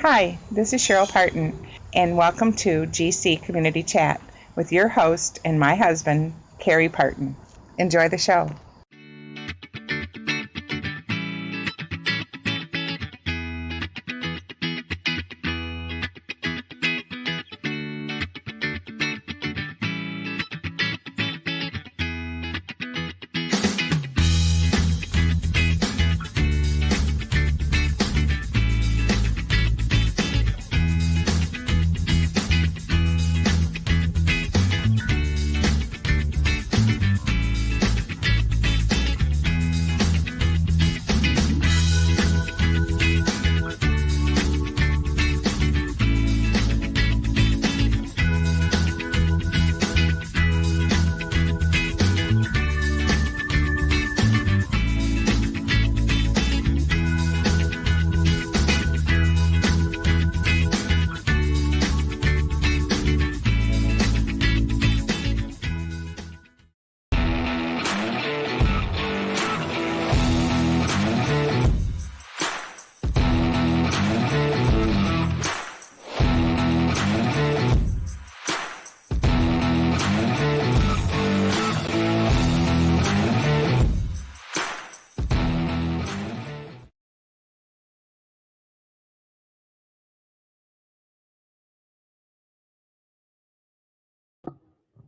Hi, this is Cheryl Parton, and welcome to GC Community Chat with your host and my husband, Carrie Parton. Enjoy the show.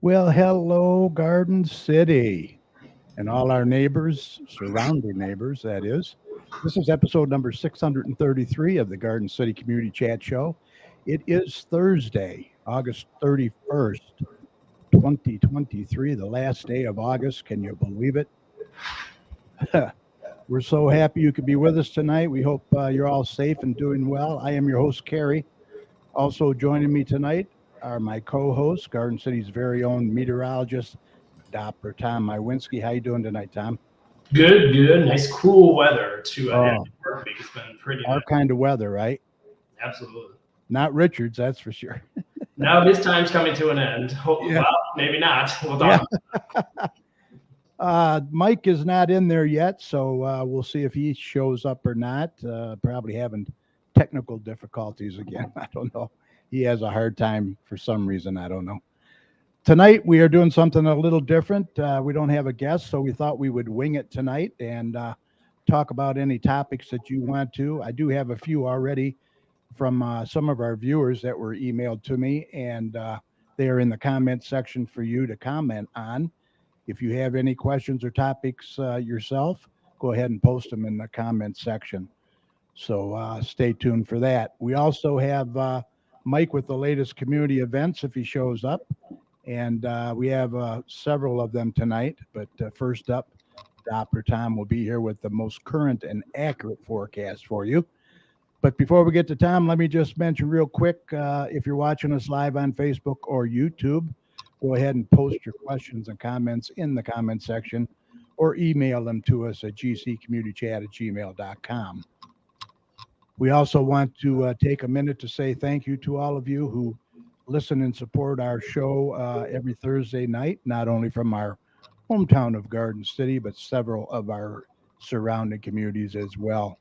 Well, hello, Garden City, and all our neighbors, surrounding neighbors, that is. This is episode number 633 of the Garden City Community Chat Show. It is Thursday, August 31st, 2023, the last day of August. Can you believe it? We're so happy you could be with us tonight. We hope you're all safe and doing well. I am your host, Carrie. Also joining me tonight are my co-hosts, Garden City's very own meteorologist, Dr. Tom Mywinski. How you doing tonight, Tom? Good. Nice cool weather to end the work week. It's been pretty Our nice. kind of weather, right? Absolutely. Not Richard's, that's for sure. Now his time's coming to an end. Yeah. Well, maybe not. We'll talk. Mike is not in there yet, so we'll see if he shows up or not. Probably having technical difficulties again. I don't know. He has a hard time for some reason. I don't know. Tonight, we are doing something a little different. We don't have a guest, so we thought we would wing it tonight and talk about any topics that you want to. I do have a few already from some of our viewers that were emailed to me, and they are in the comment section for you to comment on. If you have any questions or topics yourself, go ahead and post them in the comment section. So stay tuned for that. We also have Mike with the latest community events if he shows up. And we have several of them tonight. But first up, Dr. Tom will be here with the most current and accurate forecast for you. But before we get to Tom, let me just mention real quick, if you're watching us live on Facebook or YouTube, go ahead and post your questions and comments in the comment section or email them to us at gccommunitychat@gmail.com. We also want to take a minute to say thank you to all of you who listen and support our show every Thursday night, not only from our hometown of Garden City, but several of our surrounding communities as well.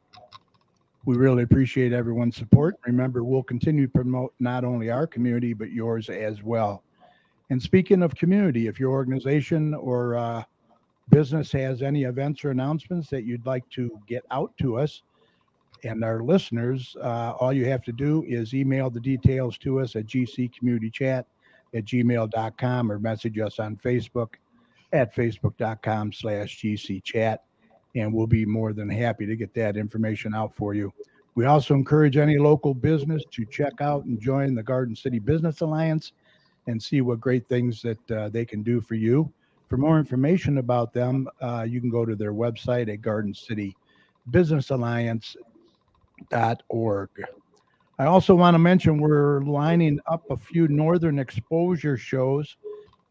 We really appreciate everyone's support. Remember, we'll continue to promote not only our community, but yours as well. And speaking of community, if your organization or business has any events or announcements that you'd like to get out to us and our listeners, all you have to do is email the details to us at gccommunitychat@gmail.com or message us on Facebook at facebook.com/gcchat, and we'll be more than happy to get that information out for you. We also encourage any local business to check out and join the Garden City Business Alliance and see what great things that they can do for you. For more information about them, you can go to their website at gardencitybusinessalliance.org. I also want to mention we're lining up a few Northern Exposure shows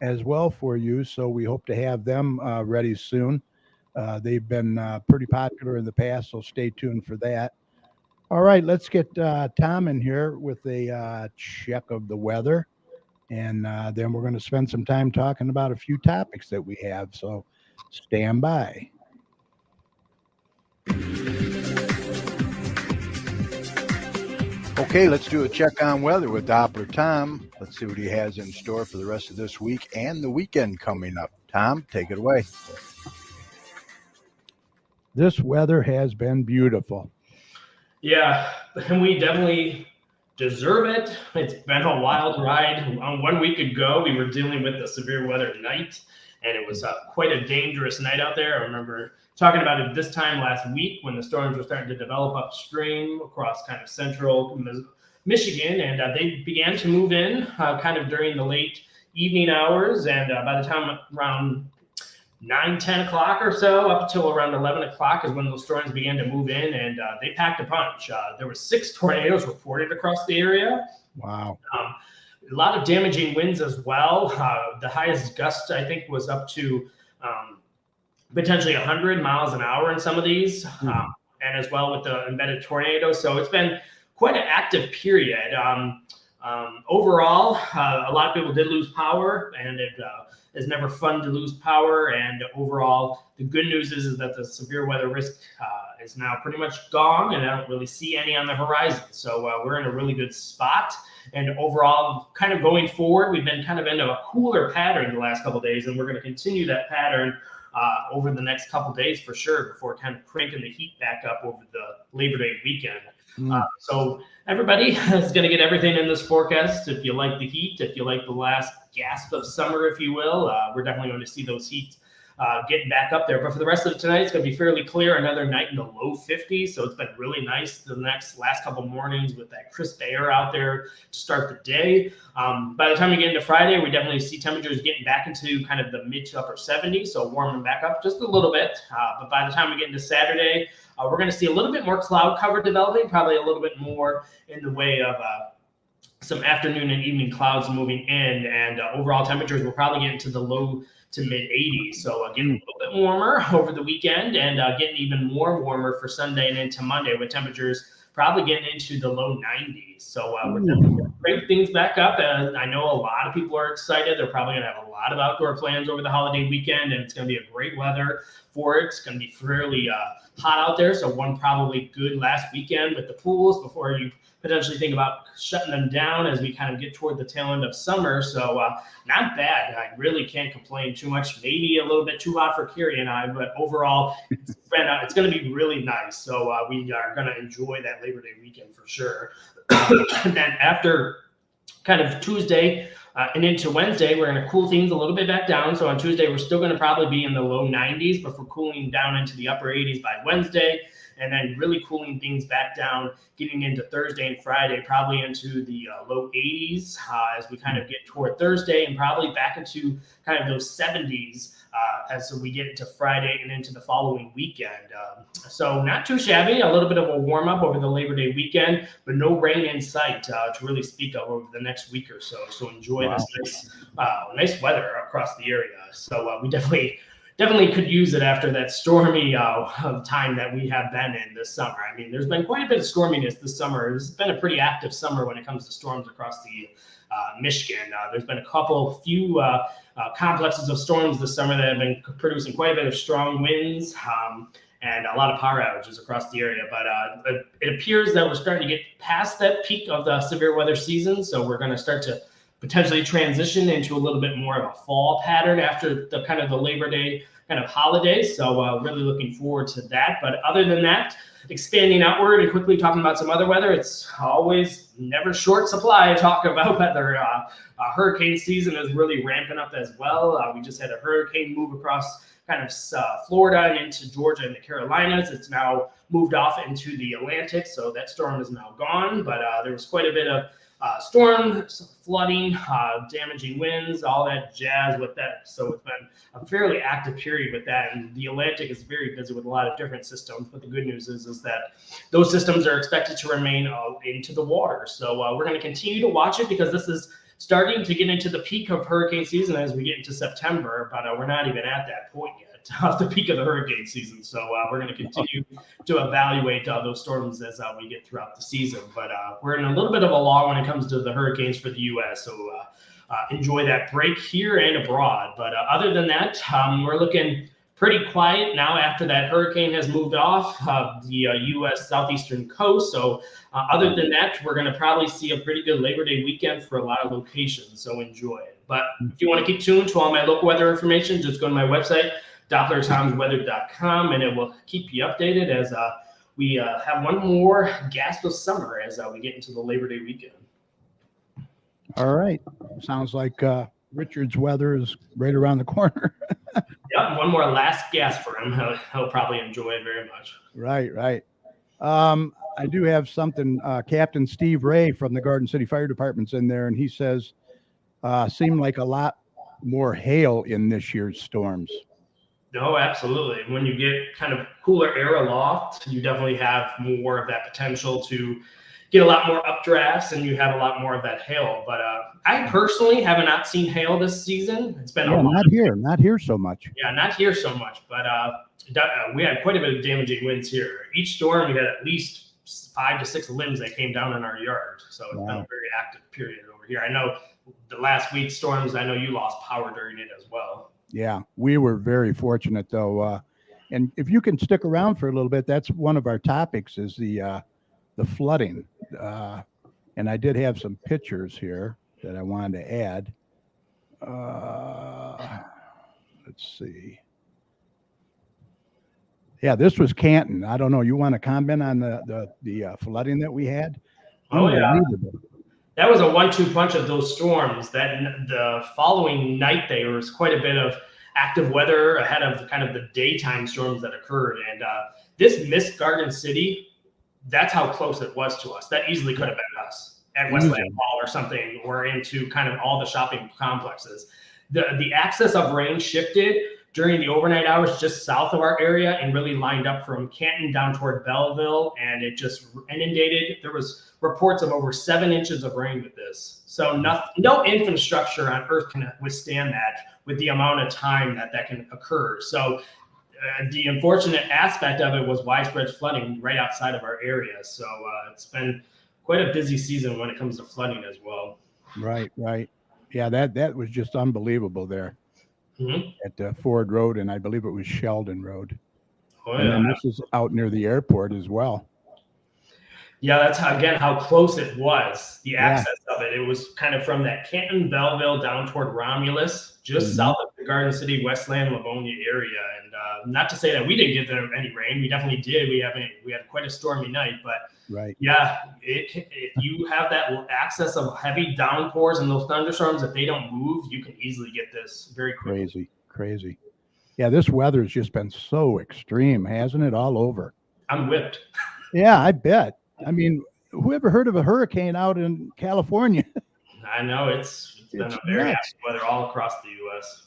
as well for you, so we hope to have them ready soon. They've been pretty popular in the past, so stay tuned for that. All right, let's get Tom in here with a check of the weather, and then we're going to spend some time talking about a few topics that we have, so stand by. Okay, let's do a check on weather with Doppler Tom. Let's see what he has in store for the rest of this week and the weekend coming up. Tom, take it away. This weather has been beautiful. Yeah, and we definitely deserve it. It's been a wild ride. 1 week ago, we were dealing with a severe weather night, and it was quite a dangerous night out there. I remember talking about it this time last week when the storms were starting to develop upstream across kind of central Michigan, and they began to move in kind of during the late evening hours, and by the time around 9-10 o'clock or so, up until around 11 o'clock is when those storms began to move in, and they packed a punch. There were 6 tornadoes reported across the area. Wow. A lot of damaging winds as well. The highest gust, I think, was up to potentially 100 miles an hour in some of these, and as well with the embedded tornadoes. So it's been quite an active period. Overall, a lot of people did lose power, and it is never fun to lose power. And overall, the good news is that the severe weather risk is now pretty much gone, and I don't really see any on the horizon. So we're in a really good spot. And overall, kind of going forward, we've been kind of into a cooler pattern the last couple of days, and we're going to continue that pattern over the next couple of days for sure before kind of cranking the heat back up over the Labor Day weekend. So everybody is going to get everything in this forecast. If you like the heat, if you like the last gasp of summer, if you will, we're definitely going to see those heat getting back up there. But for the rest of tonight, it's going to be fairly clear. Another night in the low 50s. So it's been really nice the last couple mornings with that crisp air out there to start the day. By the time we get into Friday, we definitely see temperatures getting back into kind of the mid to upper 70s. So warming back up just a little bit. But by the time we get into Saturday, we're going to see a little bit more cloud cover developing, probably a little bit more in the way of some afternoon and evening clouds moving in, and overall temperatures will probably get into the low to mid 80s. So getting a little bit warmer over the weekend, and getting even more warmer for Sunday and into Monday with temperatures probably getting into the low 90s. So we're definitely going to crank things back up. And I know a lot of people are excited. They're probably going to have a lot of outdoor plans over the holiday weekend, and it's going to be a great weather for it. It's going to be fairly hot out there. So one probably good last weekend with the pools before you potentially think about shutting them down as we kind of get toward the tail end of summer. So not bad. I really can't complain too much. Maybe a little bit too hot for Carrie and I, but overall, it's going to be really nice. So we are going to enjoy that Labor Day weekend for sure. And then after kind of Tuesday and into Wednesday, we're going to cool things a little bit back down. So on Tuesday, we're still going to probably be in the low 90s, but we're cooling down into the upper 80s by Wednesday. And then really cooling things back down, getting into Thursday and Friday, probably into the low 80s as we kind of get toward Thursday, and probably back into kind of those 70s as we get into Friday and into the following weekend. So not too shabby, a little bit of a warm up over the Labor Day weekend, but no rain in sight to really speak of over the next week or so. So enjoy this nice weather across the area. So we definitely could use it after that stormy time that we have been in this summer. I mean, there's been quite a bit of storminess this summer. It's been a pretty active summer when it comes to storms across the Michigan. There's been a few complexes of storms this summer that have been producing quite a bit of strong winds and a lot of power outages across the area. But it appears that we're starting to get past that peak of the severe weather season. So we're going to start to potentially transition into a little bit more of a fall pattern after the kind of the Labor Day kind of holidays. So really looking forward to that. But other than that, expanding outward and quickly talking about some other weather, it's always never short supply to talk about weather. Hurricane season is really ramping up as well. We just had a hurricane move across kind of Florida and into Georgia and the Carolinas. It's now moved off into the Atlantic, so that storm is now gone. But there was quite a bit of storm, flooding, damaging winds, all that jazz with that. So it's been a fairly active period with that. And the Atlantic is very busy with a lot of different systems. But the good news is that those systems are expected to remain into the water. So we're going to continue to watch it because this is starting to get into the peak of hurricane season as we get into September. But we're not even at that point yet. Off the peak of the hurricane season. So we're going to continue to evaluate those storms as we get throughout the season. But we're in a little bit of a lull when it comes to the hurricanes for the U.S. So enjoy that break here and abroad. But other than that, we're looking pretty quiet now after that hurricane has moved off the U.S. southeastern coast. So other than that, we're going to probably see a pretty good Labor Day weekend for a lot of locations. So enjoy it. But if you want to keep tuned to all my local weather information, just go to my website, DopplerTomsWeather.com, and it will keep you updated as we have one more gasp of summer as we get into the Labor Day weekend. All right. Sounds like Richard's weather is right around the corner. Yep, one more last gasp for him. He'll probably enjoy it very much. Right. I do have something. Captain Steve Ray from the Garden City Fire Department's in there, and he says, seemed like a lot more hail in this year's storms. No, absolutely. When you get kind of cooler air aloft, you definitely have more of that potential to get a lot more updrafts, and you have a lot more of that hail. But I personally have not seen hail this season. It's been not here so much. Yeah, not here so much. But we had quite a bit of damaging winds here. Each storm, we had at least 5 to 6 limbs that came down in our yard. So it's been a very active period over here. I know the last week's storms, I know you lost power during it as well. Yeah, we were very fortunate though. And if you can stick around for a little bit, that's one of our topics is the flooding. And I did have some pictures here that I wanted to add. Let's see. Yeah, this was Canton. I don't know. You want to comment on the flooding that we had? Oh, yeah. That was a 1-2 punch of those storms. That the following night there was quite a bit of active weather ahead of kind of the daytime storms that occurred. And this missed Garden City. That's how close it was to us. That easily could have been us at Westland Mall or something, or into kind of all the shopping complexes. The axis of rain shifted during the overnight hours just south of our area and really lined up from Canton down toward Belleville, and it just inundated. There was reports of over 7 inches of rain with this. So no infrastructure on Earth can withstand that with the amount of time that can occur. So the unfortunate aspect of it was widespread flooding right outside of our area. So it's been quite a busy season when it comes to flooding as well. Right. Yeah, that was just unbelievable there at Ford Road, and I believe it was Sheldon Road. Oh, yeah. And then this is out near the airport as well. Yeah, that's how close it was, the access of it. It was kind of from that Canton, Belleville down toward Romulus, just south of the Garden City, Westland, Livonia area. And not to say that we didn't get there any rain. We definitely did. We had quite a stormy night. But yeah, if you have that access of heavy downpours and those thunderstorms, if they don't move, you can easily get this very quickly. Crazy. Yeah, this weather has just been so extreme, hasn't it? All over. I'm whipped. Yeah, I bet. I mean, who ever heard of a hurricane out in California? I know it's been a very active weather all across the U.S.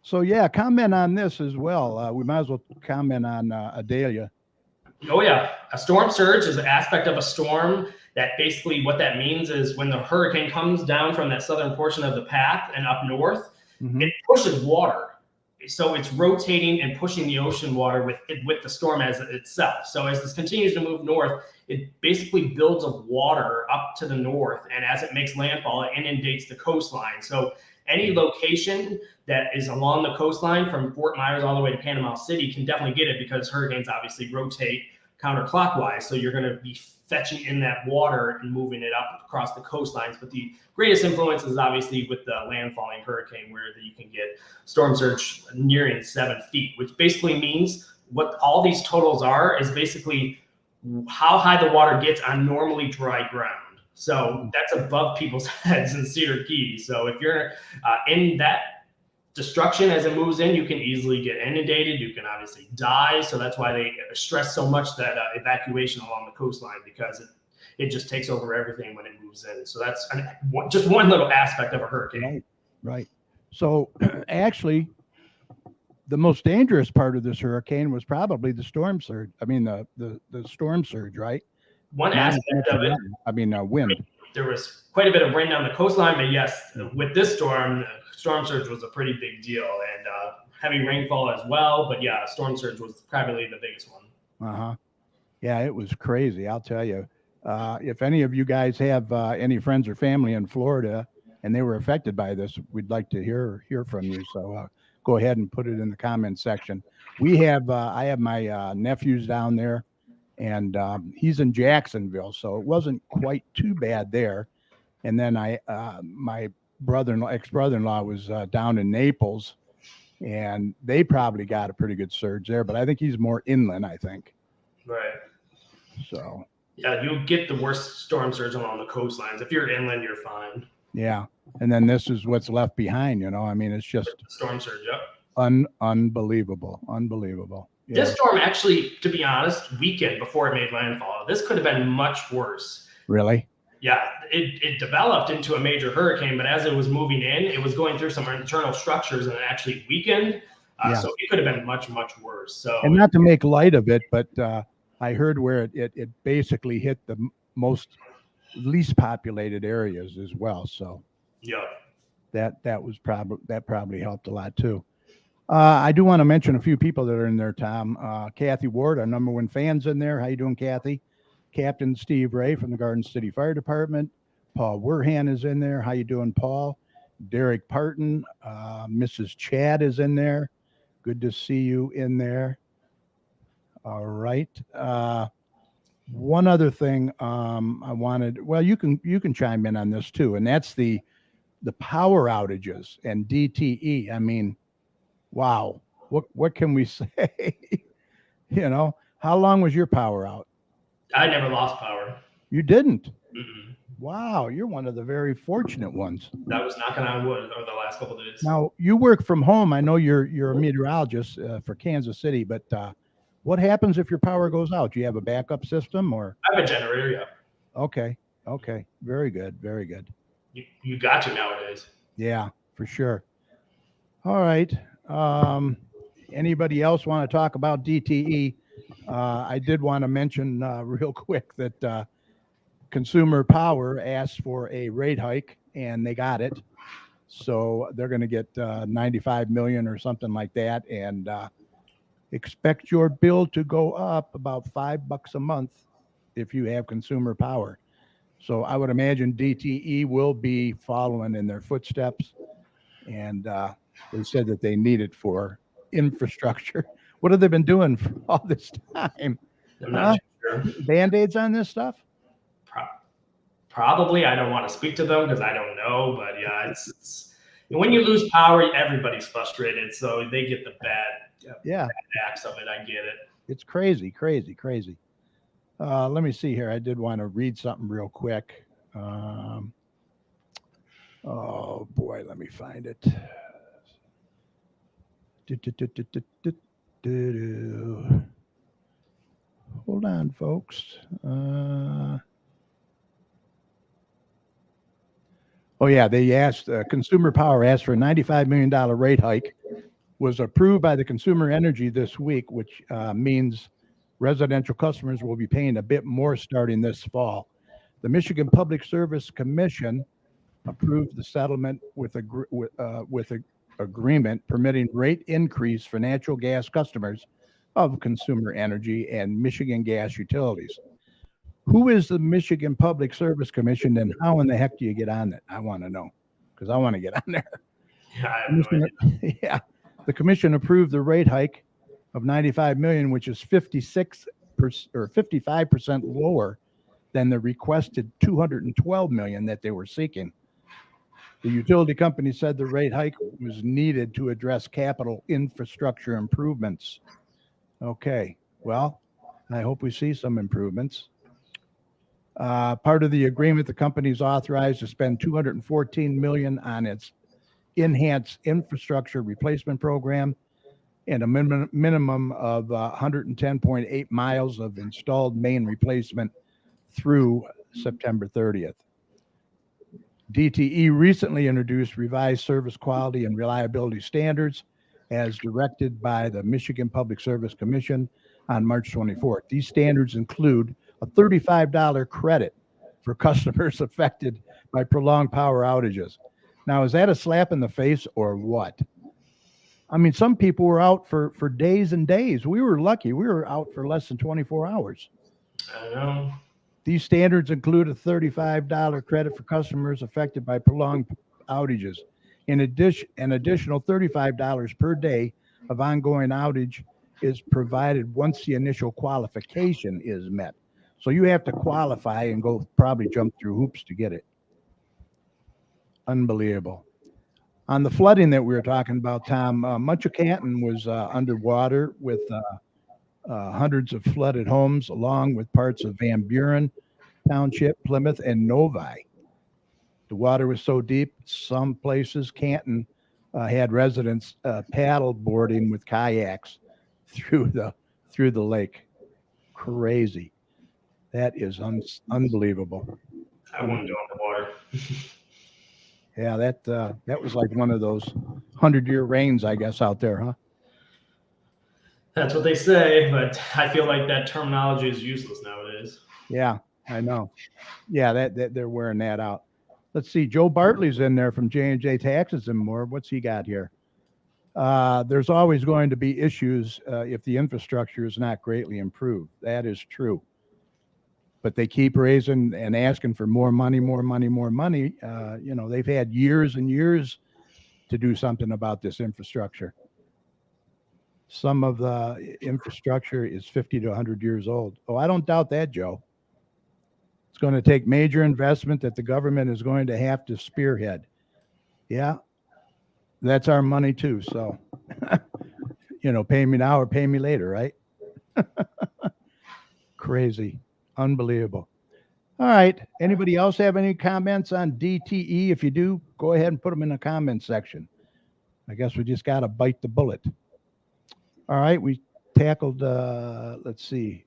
So yeah, comment on this as well. We might as well comment on Idalia. Oh yeah, a storm surge is an aspect of a storm that basically what that means is when the hurricane comes down from that southern portion of the path and up north, it pushes water. So it's rotating and pushing the ocean water with the storm as itself. So as this continues to move north, it basically builds up water up to the north. And as it makes landfall, it inundates the coastline. So any location that is along the coastline from Fort Myers all the way to Panama City can definitely get it, because hurricanes obviously rotate counterclockwise. So you're going to be fetching in that water and moving it up across the coastlines. But the greatest influence is obviously with the landfalling hurricane, where you can get storm surge nearing 7 feet, which basically means what all these totals are is basically how high the water gets on normally dry ground. So that's above people's heads in Cedar Key. So if you're in that destruction as it moves in, you can easily get inundated. You can obviously die. So that's why they stress so much that evacuation along the coastline, because it just takes over everything when it moves in. So that's just one little aspect of a hurricane. Right. So actually, the most dangerous part of this hurricane was probably the storm surge. I mean, the storm surge, right? One aspect of it. I mean, wind. There was quite a bit of rain on the coastline, but yes, with this storm surge was a pretty big deal, and heavy rainfall as well. But yeah, storm surge was probably the biggest one. Yeah, it was crazy. I'll tell you. If any of you guys have any friends or family in Florida and they were affected by this, we'd like to hear from you. So go ahead and put it in the comment section. We have, I have my nephews down there, and he's in Jacksonville, so it wasn't quite too bad there. And then my ex-brother-in-law was down in Naples, and they probably got a pretty good surge there, but I think he's more inland, I think. Right. So. Yeah, you'll get the worst storm surge along the coastlines. If you're inland, you're fine. Yeah. And then this is what's left behind, I mean, it's just storm surge, yep. Unbelievable. Yeah. This storm actually, to be honest, weakened before it made landfall. This could have been much worse. Really? Yeah, it developed into a major hurricane, but as it was moving in, it was going through some internal structures and it actually weakened. So it could have been much, much worse. So, and not to make light of it, but I heard where it basically hit the least populated areas as well. So yeah, that probably helped a lot too. I do want to mention a few people that are in there, Tom. Kathy Ward, our number one fan's in there. How you doing, Kathy? Captain Steve Ray from the Garden City Fire Department. Paul Werhan is in there. How you doing, Paul? Derek Parton. Mrs. Chad is in there. Good to see you in there. All right. One other thing I wanted, well, you can chime in on this too, and that's the power outages and DTE. I mean, wow. What can we say? How long was your power out? I never lost power. You didn't? Mm-mm. Wow, you're one of the very fortunate ones. That was knocking on wood over the last couple of days. Now, you work from home. I know you're a meteorologist for Kansas City, but what happens if your power goes out? Do you have a backup system or? I have a generator, yeah. Okay. Very good. You got to nowadays. Yeah, for sure. All right. Anybody else want to talk about DTE? I did want to mention real quick that Consumer Power asked for a rate hike, and they got it. So they're going to get $95 million or something like that, and expect your bill to go up about $5 a month if you have Consumer Power. So I would imagine DTE will be following in their footsteps, and they said that they need it for infrastructure. What have they been doing for all this time? I'm not sure. Band-Aids on this stuff? Probably. I don't want to speak to them because I don't know. But yeah, it's when you lose power, everybody's frustrated. So they get the bad acts of it. I get it. It's crazy. Let me see here. I did want to read something real quick. Oh boy, let me find it. Hold on, folks. They asked, Consumer Power asked for a $95 million rate hike, was approved by the Consumer Energy this week, which means residential customers will be paying a bit more starting this fall. The Michigan Public Service Commission approved the settlement with an agreement permitting rate increase for natural gas customers of Consumer Energy and Michigan Gas Utilities. Who is the Michigan Public Service Commission, and how in the heck do you get on it? I want to know, because I want to get on there. Yeah, I have no idea. Yeah, the commission approved the rate hike of $95 million, which is 56% or 55% lower than the requested $212 million that they were seeking. The utility company said the rate hike was needed to address capital infrastructure improvements. Okay, well, I hope we see some improvements. Part of the agreement, the company is authorized to spend $214 million on its enhanced infrastructure replacement program and a minimum of 110.8 miles of installed main replacement through September 30th. DTE recently introduced revised service quality and reliability standards as directed by the Michigan Public Service Commission on March 24th. These standards include a $35 credit for customers affected by prolonged power outages. Now, is that a slap in the face or what? I mean, some people were out for days and days. We were lucky. We were out for less than 24 hours. I know. These standards include a $35 credit for customers affected by prolonged outages. In addition, an additional $35 per day of ongoing outage is provided once the initial qualification is met. So you have to qualify and go probably jump through hoops to get it. Unbelievable. On the flooding that we were talking about, Tom, much of Canton was underwater with hundreds of flooded homes, along with parts of Van Buren Township, Plymouth, and Novi. The water was so deep, some places, Canton, had residents paddle boarding with kayaks through the lake. Crazy. That is unbelievable. I wouldn't go underwater. Yeah, that was like one of those 100-year rains, I guess, out there, huh? That's what they say, but I feel like that terminology is useless nowadays. Yeah, I know. Yeah, that they're wearing that out. Let's see. Joe Bartley's in there from J&J Taxes and More. What's he got here? There's always going to be issues if the infrastructure is not greatly improved. That is true. But they keep raising and asking for more money, more money, more money. They've had years and years to do something about this infrastructure. Some of the infrastructure is 50 to 100 years old. Oh, I don't doubt that, Joe. It's going to take major investment that the government is going to have to spearhead. Yeah, that's our money too. So, pay me now or pay me later, right? Crazy. Unbelievable. All right. Anybody else have any comments on DTE? If you do, go ahead and put them in the comment section. I guess we just got to bite the bullet. All right. We tackled, let's see.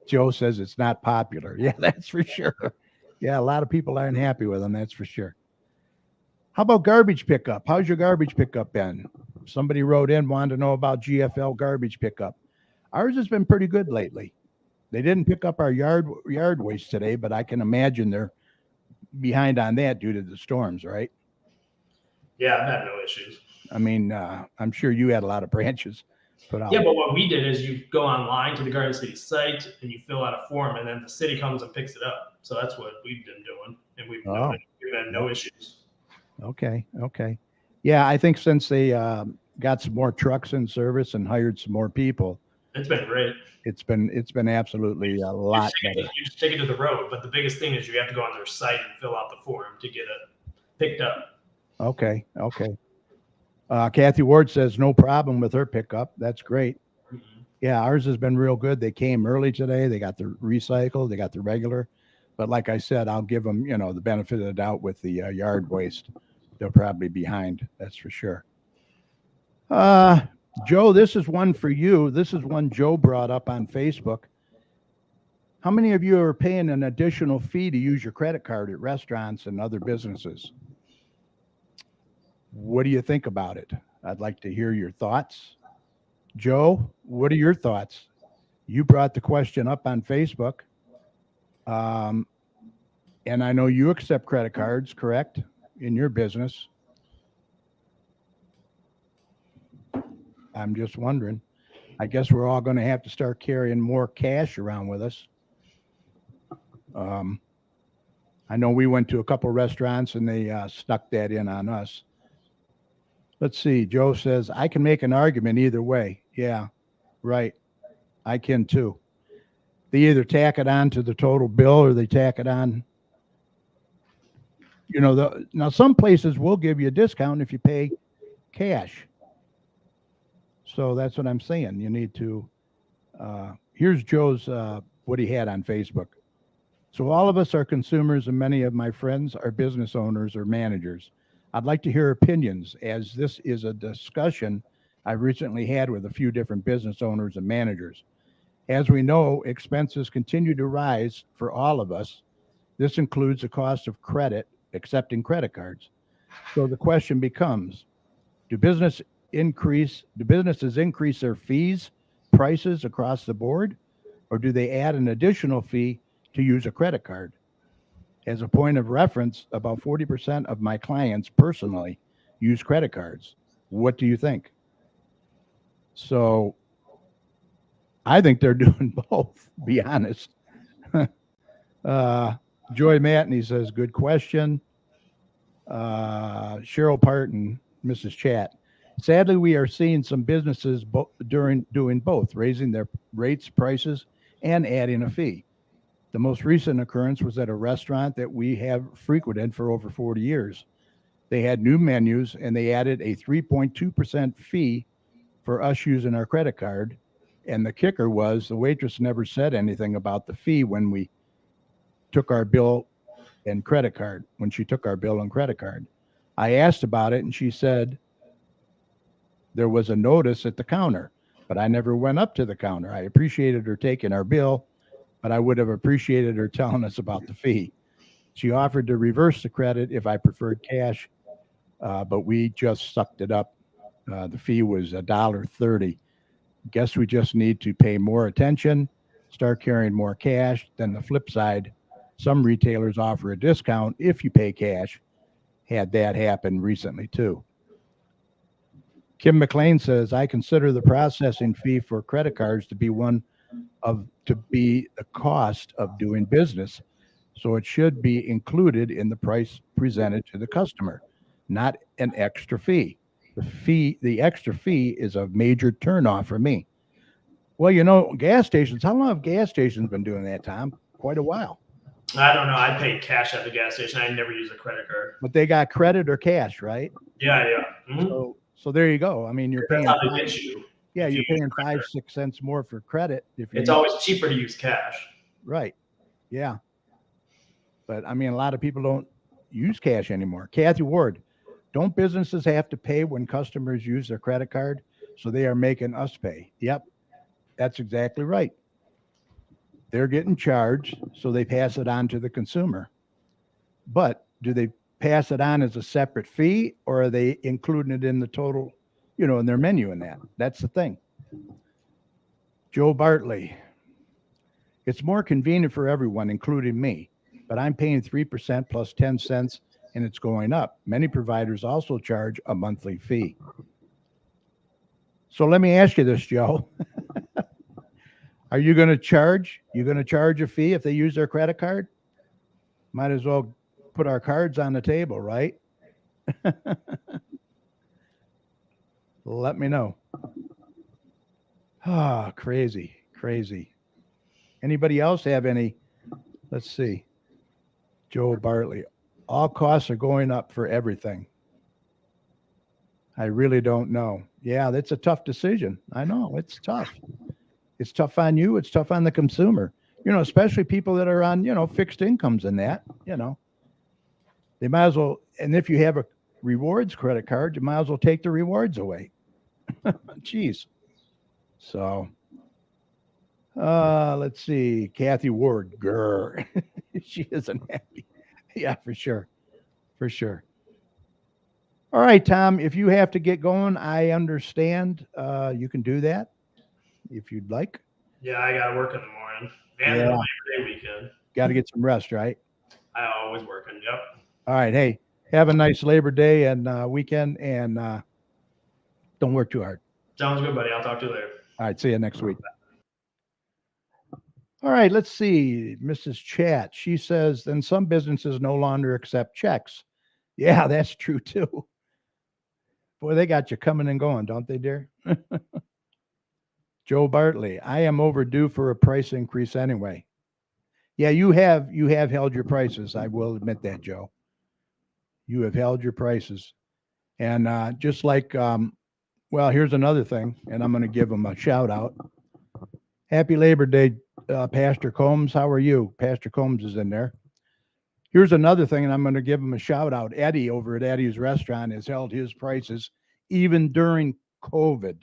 Joe says it's not popular. Yeah, that's for sure. Yeah, a lot of people aren't happy with them. That's for sure. How about garbage pickup? How's your garbage pickup been? Somebody wrote in, wanted to know about GFL garbage pickup. Ours has been pretty good lately. They didn't pick up our yard waste today, but I can imagine they're behind on that due to the storms, right? Yeah, I've had no issues. I mean, I'm sure you had a lot of branches put out. Yeah, but what we did is you go online to the Garden City site and you fill out a form, and then the city comes and picks it up. So that's what we've been doing, and we've had no issues. Okay. Yeah, I think since they got some more trucks in service and hired some more people, it's been great. It's been absolutely a lot better. You just take it to the road, but the biggest thing is you have to go on their site and fill out the form to get it picked up. Okay. Kathy Ward says no problem with her pickup. That's great. Mm-hmm. Yeah, ours has been real good. They came early today. They got the recycle. They got the regular. But like I said, I'll give them, the benefit of the doubt with the yard waste. They'll probably be behind. That's for sure. Joe, this is one for you. This is one Joe brought up on Facebook. How many of you are paying an additional fee to use your credit card at restaurants and other businesses? What do you think about it? I'd like to hear your thoughts. Joe, what are your thoughts? You brought the question up on Facebook. And I know you accept credit cards, correct, in your business. I'm just wondering. I guess we're all going to have to start carrying more cash around with us. I know we went to a couple restaurants and they stuck that in on us. Let's see. Joe says, I can make an argument either way. Yeah, right. I can too. They either tack it on to the total bill or they tack it on. Now some places will give you a discount if you pay cash. So that's what I'm saying. You need to, here's Joe's, what he had on Facebook. So all of us are consumers and many of my friends are business owners or managers. I'd like to hear opinions as this is a discussion I recently had with a few different business owners and managers. As we know, expenses continue to rise for all of us. This includes the cost of accepting credit cards. So the question becomes, do businesses increase their fees, prices across the board, or do they add an additional fee to use a credit card? As a point of reference, about 40% of my clients personally use credit cards. What do you think? So I think they're doing both, be honest. Joy Matney says, good question. Cheryl Parton, Mrs. Chat. Sadly, we are seeing some businesses doing both, raising their rates, prices, and adding a fee. The most recent occurrence was at a restaurant that we have frequented for over 40 years. They had new menus and they added a 3.2% fee for us using our credit card. And the kicker was the waitress never said anything about the fee when we took our bill and credit card, when she took our bill and credit card. I asked about it and she said there was a notice at the counter, but I never went up to the counter. I appreciated her taking our bill, but I would have appreciated her telling us about the fee. She offered to reverse the credit if I preferred cash, but we just sucked it up. The fee was $1.30. Guess we just need to pay more attention, start carrying more cash. Then the flip side, some retailers offer a discount if you pay cash. Had that happen recently too. Kim McLean says, I consider the processing fee for credit cards to be the cost of doing business. So it should be included in the price presented to the customer, not an extra fee. The extra fee is a major turnoff for me. Well, gas stations, how long have gas stations been doing that, Tom? Quite a while. I don't know. I pay cash at the gas station. I never use a credit card. But they got credit or cash, right? Yeah. Mm-hmm. So there you go. I mean, you're paying. That's how they get you. Yeah, you're paying 5-6 cents more for credit. It's always cheaper to use cash. Right. Yeah. But I mean, a lot of people don't use cash anymore. Kathy Ward, don't businesses have to pay when customers use their credit card? So they are making us pay. Yep. That's exactly right. They're getting charged, so they pass it on to the consumer. But do they pass it on as a separate fee, or are they including it in the total, in their menu and that? That's the thing. Joe Bartley, it's more convenient for everyone, including me, but I'm paying 3% plus 10 cents, and it's going up. Many providers also charge a monthly fee. So let me ask you this, Joe. Are you going to charge? You going to charge a fee if they use their credit card? Might as well put our cards on the table, right? Let me know. Crazy. Anybody else have any? Let's see. Joe Bartley. All costs are going up for everything. I really don't know. Yeah, that's a tough decision. I know, it's tough. It's tough on you. It's tough on the consumer, especially people that are on, fixed incomes and that, they might as well. And if you have a rewards credit card, you might as well take the rewards away. Jeez. So, let's see. Kathy Ward, grr. She isn't happy. Yeah, for sure. All right, Tom, if you have to get going, I understand. You can do that if you'd like. Yeah, I got to work in the morning. And the Labor Day weekend. Got to get some rest, right? I always working. Yep. All right. Hey, have a nice Labor Day and weekend, and don't work too hard. Sounds good, buddy. I'll talk to you later. All right. See you next week. All right. Let's see. Mrs. Chat. She says, then some businesses no longer accept checks. Yeah, that's true too. Boy, they got you coming and going, don't they, dear? Joe Bartley, I am overdue for a price increase anyway. Yeah, you have held your prices. I will admit that, Joe. You have held your prices. And just like, here's another thing, and I'm going to give them a shout out. Happy Labor Day, Pastor Combs. How are you? Pastor Combs is in there. Here's another thing, and I'm going to give him a shout out. Eddie over at Eddie's Restaurant has held his prices even during COVID.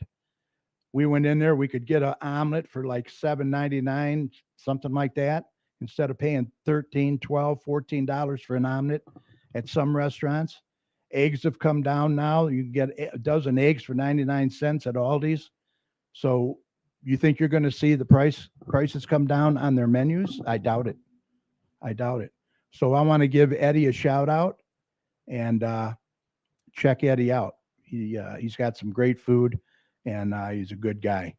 We went in there, we could get an omelet for like $7.99, something like that, instead of paying $13, $12, $14 for an omelet at some restaurants. Eggs have come down now. You can get a dozen eggs for 99 cents at Aldi's. So you think you're going to see the prices come down on their menus? I doubt it. So I want to give Eddie a shout out and check Eddie out. He's got some great food and he's a good guy.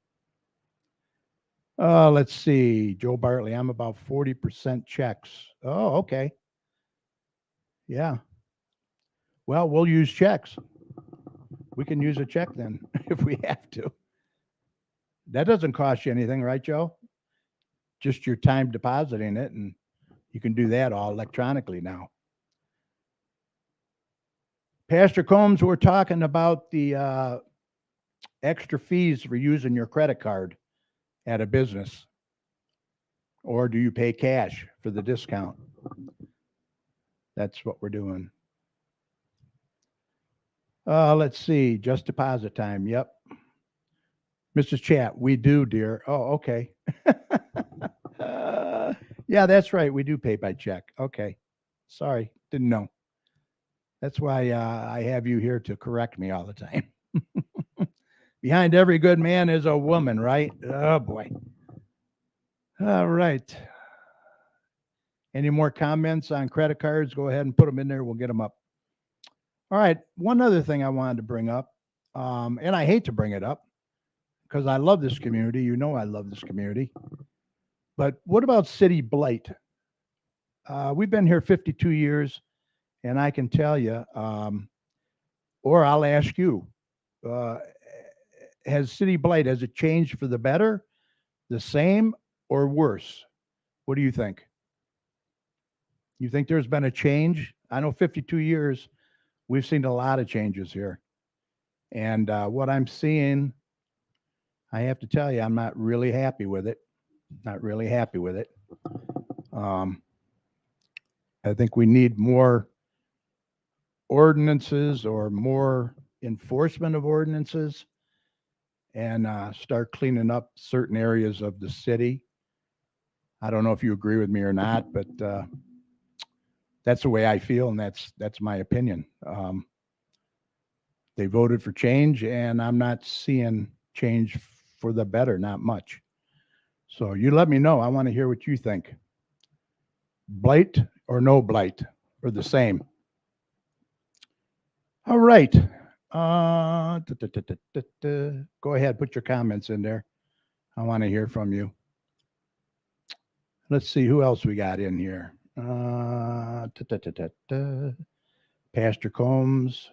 Let's see. Joe Bartley, I'm about 40% checks. Oh, okay. Yeah. Well, we'll use checks. We can use a check then if we have to. That doesn't cost you anything, right, Joe? Just your time depositing it, and you can do that all electronically now. Pastor Combs, we're talking about the extra fees for using your credit card at a business. Or do you pay cash for the discount? That's what we're doing. Let's see. Just deposit time. Yep. Mrs. Chat, we do, dear. Oh, okay. Yeah, that's right. We do pay by check. Okay. Sorry. Didn't know. That's why I have you here to correct me all the time. Behind every good man is a woman, right? Oh, boy. All right. Any more comments on credit cards? Go ahead and put them in there. We'll get them up. All right. One other thing I wanted to bring up, and I hate to bring it up because I love this community. You know I love this community. But what about city blight? We've been here 52 years, and I can tell you, or I'll ask you, has city blight, has it changed for the better, the same, or worse? What do you think? You think there's been a change? I know 52 years, we've seen a lot of changes here. And what I'm seeing, I have to tell you, I'm not really happy with it. Not really happy with it. I think we need more ordinances or more enforcement of ordinances and start cleaning up certain areas of the city. I don't know if you agree with me or not, but that's the way I feel, and that's my opinion. They voted for change, and I'm not seeing change for the better, not much. So you let me know. I want to hear what you think. Blight or no blight, or the same? All right. Go ahead, put your comments in there. I want to hear from you. Let's see who else we got in here. Pastor Combs.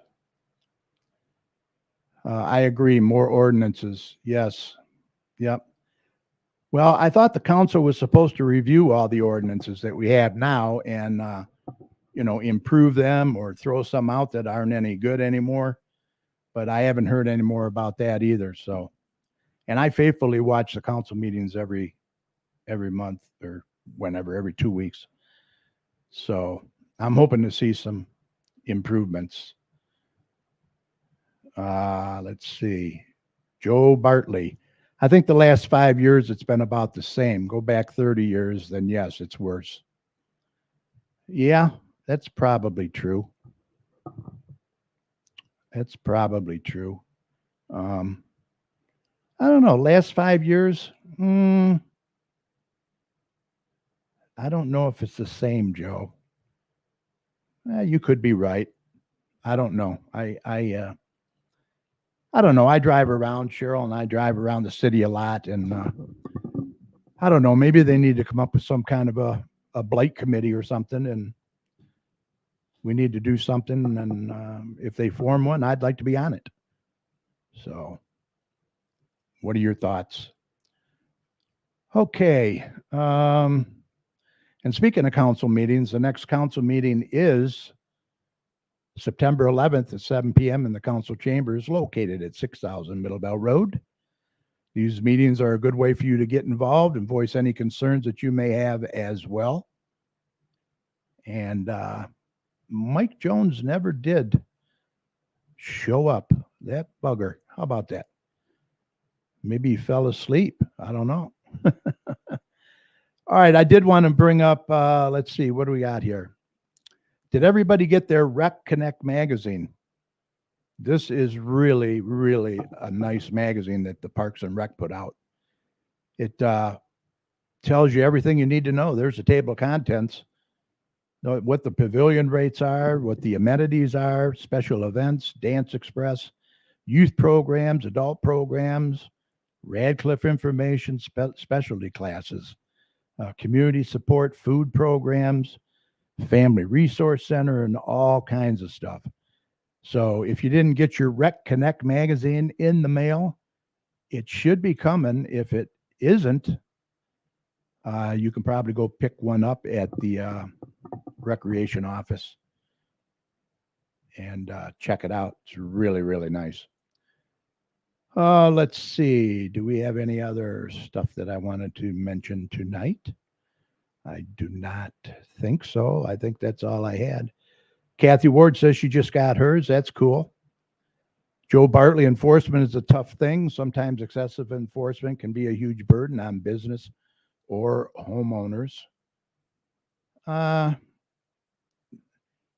I agree. More ordinances. Yes. Yep. Well, I thought the council was supposed to review all the ordinances that we have now and, improve them or throw some out that aren't any good anymore. But I haven't heard any more about that either. So, and I faithfully watch the council meetings every month or whenever, every 2 weeks. So I'm hoping to see some improvements. Let's see. Joe Bartley. I think the last 5 years, it's been about the same. Go back 30 years, then yes, it's worse. Yeah, that's probably true. That's probably true. I don't know. Last 5 years, I don't know if it's the same, Joe. You could be right. I don't know. I don't know. I drive around, Cheryl, and I drive around the city a lot. And I don't know. Maybe they need to come up with some kind of a blight committee or something. And we need to do something. And if they form one, I'd like to be on it. So what are your thoughts? Okay. And speaking of council meetings, the next council meeting is September 11th at 7 p.m. in the council chambers located at 6000 Middlebell Road. These meetings are a good way for you to get involved and voice any concerns that you may have as well. And Mike Jones never did show up. That bugger. How about that? Maybe he fell asleep. I don't know. All right. I did want to bring up, let's see, what do we got here? Did everybody get their Rec Connect magazine? This is really, really a nice magazine that the Parks and Rec put out. It tells you everything you need to know. There's a table of contents, what the pavilion rates are, what the amenities are, special events, Dance Express, youth programs, adult programs, Radcliffe information, specialty classes, community support, food programs, family resource center, and all kinds of stuff. So if you didn't get your Rec Connect magazine in the mail, it should be coming. If it isn't, you can probably go pick one up at the recreation office and check it out. It's really, really nice. Let's see. Do we have any other stuff that I wanted to mention tonight? I do not think so. I think that's all I had. Kathy Ward says she just got hers. That's cool. Joe Bartley, enforcement is a tough thing. Sometimes excessive enforcement can be a huge burden on business or homeowners.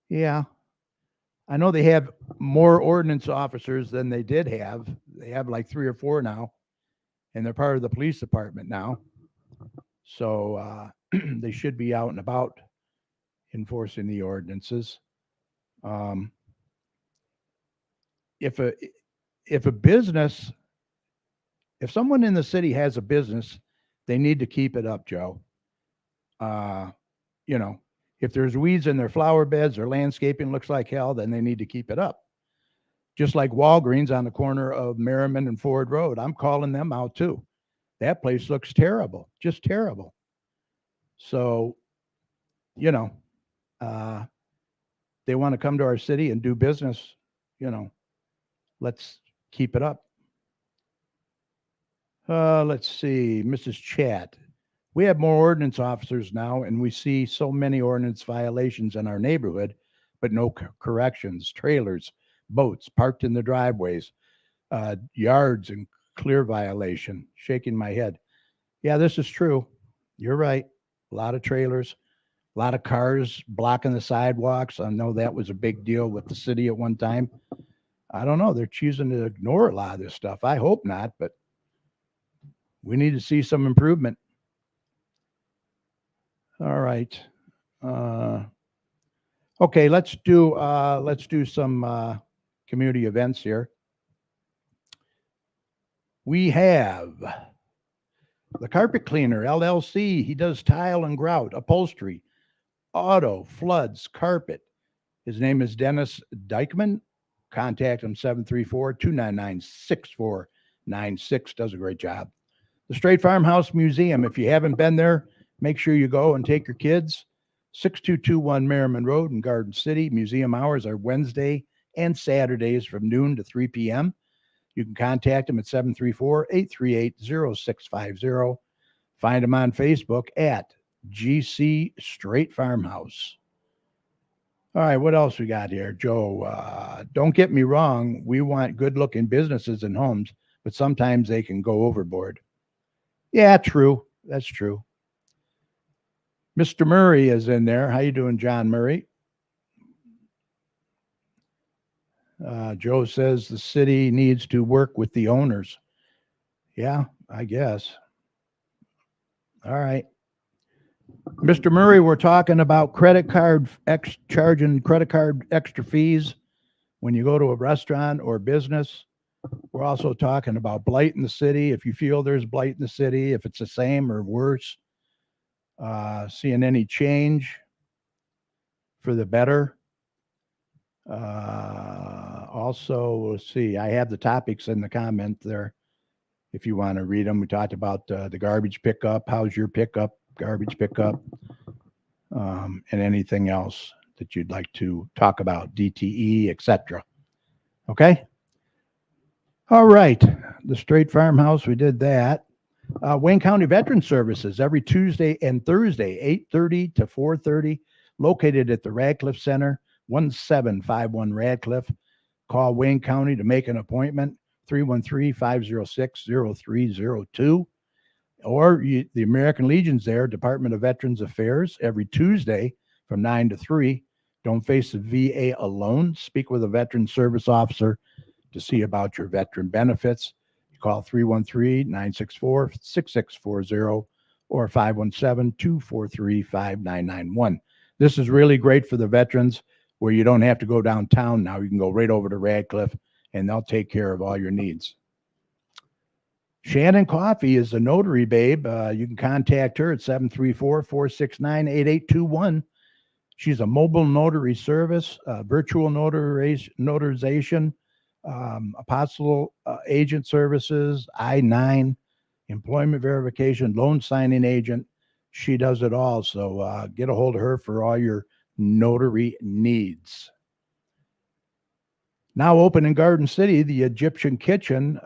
Yeah. I know they have more ordinance officers than they did have. They have like 3 or 4 now, and they're part of the police department now. So they should be out and about enforcing the ordinances. If a business, if someone in the city has a business, they need to keep it up, Joe. You know, if there's weeds in their flower beds or landscaping looks like hell, then they need to keep it up. Just like Walgreens on the corner of Merriman and Ford Road. I'm calling them out too. That place looks terrible, just terrible. So, you know, they want to come to our city and do business, you know, let's keep it up. Let's see, Mrs. Chat. We have more ordinance officers now, and we see so many ordinance violations in our neighborhood, but no corrections, trailers, boats parked in the driveways, yards and clear violation. Shaking my head. Yeah, this is true. You're right. A lot of trailers, a lot of cars blocking the sidewalks. I know that was a big deal with the city at one time. I don't know. They're choosing to ignore a lot of this stuff. I hope not, but we need to see some improvement. All right. Okay, let's do some community events here. We have the Carpet Cleaner, LLC. He does tile and grout, upholstery, auto, floods, carpet. His name is Dennis Dykman. Contact him 734-299-6496. Does a great job. The Straight Farmhouse Museum. If you haven't been there, make sure you go and take your kids. 6221 Merriman Road in Garden City. Museum hours are Wednesday and Saturdays from noon to 3 p.m. You can contact them at 734-838-0650. Find them on Facebook at GC Straight Farmhouse. All right, what else we got here, Joe? Don't get me wrong. We want good-looking businesses and homes, but sometimes they can go overboard. Yeah, true. That's true. Mr. Murray is in there. How you doing, John Murray? Joe says the city needs to work with the owners. Yeah, I guess. All right. Mr. Murray, we're talking about charging credit card extra fees when you go to a restaurant or business. We're also talking about blight in the city. If you feel there's blight in the city, if it's the same or worse, seeing any change for the better. Also, we'll see. I have the topics in the comment there if you want to read them. We talked about the garbage pickup. How's your pickup, garbage pickup, and anything else that you'd like to talk about, DTE, etc. Okay? All right. The Straight Farmhouse, we did that. Wayne County Veteran Services every Tuesday and Thursday, 8:30 to 4:30, located at the Radcliffe Center, 1751 Radcliffe. Call Wayne County to make an appointment, 313-506-0302. Or the American Legion's there, Department of Veterans Affairs, every Tuesday from 9 to 3. Don't face the VA alone. Speak with a veteran service officer to see about your veteran benefits. You call 313-964-6640 or 517-243-5991. This is really great for the veterans where you don't have to go downtown now. You can go right over to Radcliffe and they'll take care of all your needs. Shannon Coffee is a notary, babe. You can contact her at 734-469-8821. She's a mobile notary service, virtual notarization, apostle agent services, I-9, employment verification, loan signing agent. She does it all. So get a hold of her for all your notary needs. Now open in Garden City, the Egyptian Kitchen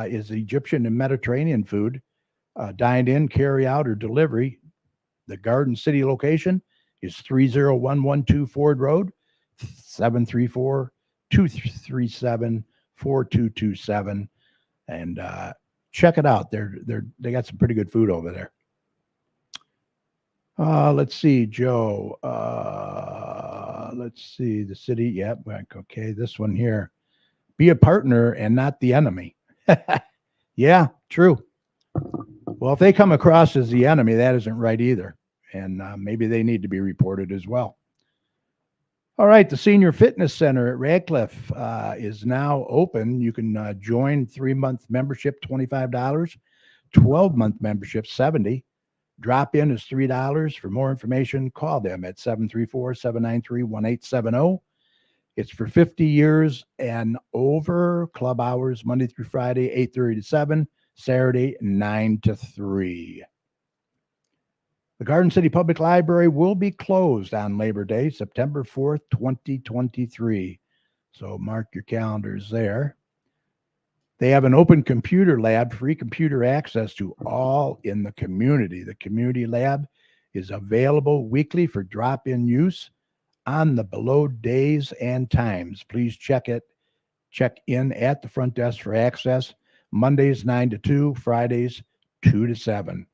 is Egyptian and Mediterranean food. Dine in, carry out, or delivery. The Garden City location is 30112 Ford Road, 734-237-4227. And check it out. They got some pretty good food over there. Let's see, Joe. Let's see, the city. Yep. Okay, this one here. Be a partner and not the enemy. Yeah, true. Well, if they come across as the enemy, that isn't right either. And maybe they need to be reported as well. All right, the Senior Fitness Center at Radcliffe is now open. You can join 3-month membership, $25, 12-month membership, $70. Drop in is $3. For more information, call them at 734-793-1870. It's for 50 years and over. Club hours Monday through Friday, 8:30 to 7, Saturday, 9 to 3. The Garden City Public Library will be closed on Labor Day, September 4th, 2023. So mark your calendars there. They have an open computer lab, free computer access to all in the community. The community lab is available weekly for drop-in use on the below days and times. Please check in at the front desk for access. Mondays 9 to 2, Fridays 2 to 7.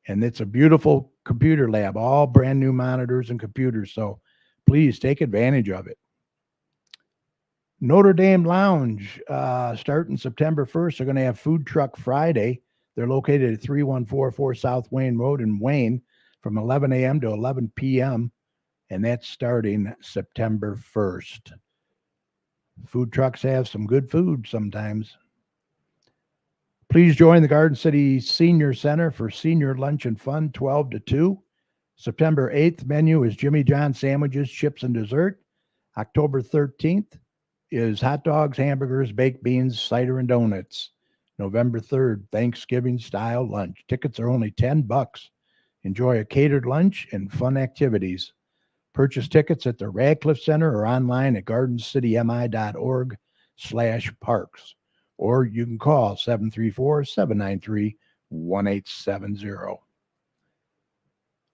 And it's a beautiful computer lab, all brand new monitors and computers. So please take advantage of it. Notre Dame Lounge, starting September 1st, they're going to have Food Truck Friday. They're located at 3144 South Wayne Road in Wayne from 11 a.m. to 11 p.m. And that's starting September 1st. Food trucks have some good food sometimes. Please join the Garden City Senior Center for Senior Lunch and Fun, 12 to 2. September 8th menu is Jimmy John sandwiches, chips, and dessert. October 13th is hot dogs, hamburgers, baked beans, cider, and donuts. November 3rd, Thanksgiving-style lunch. Tickets are only $10. Enjoy a catered lunch and fun activities. Purchase tickets at the Radcliffe Center or online at gardencitymi.org/parks. Or you can call 734-793-1870.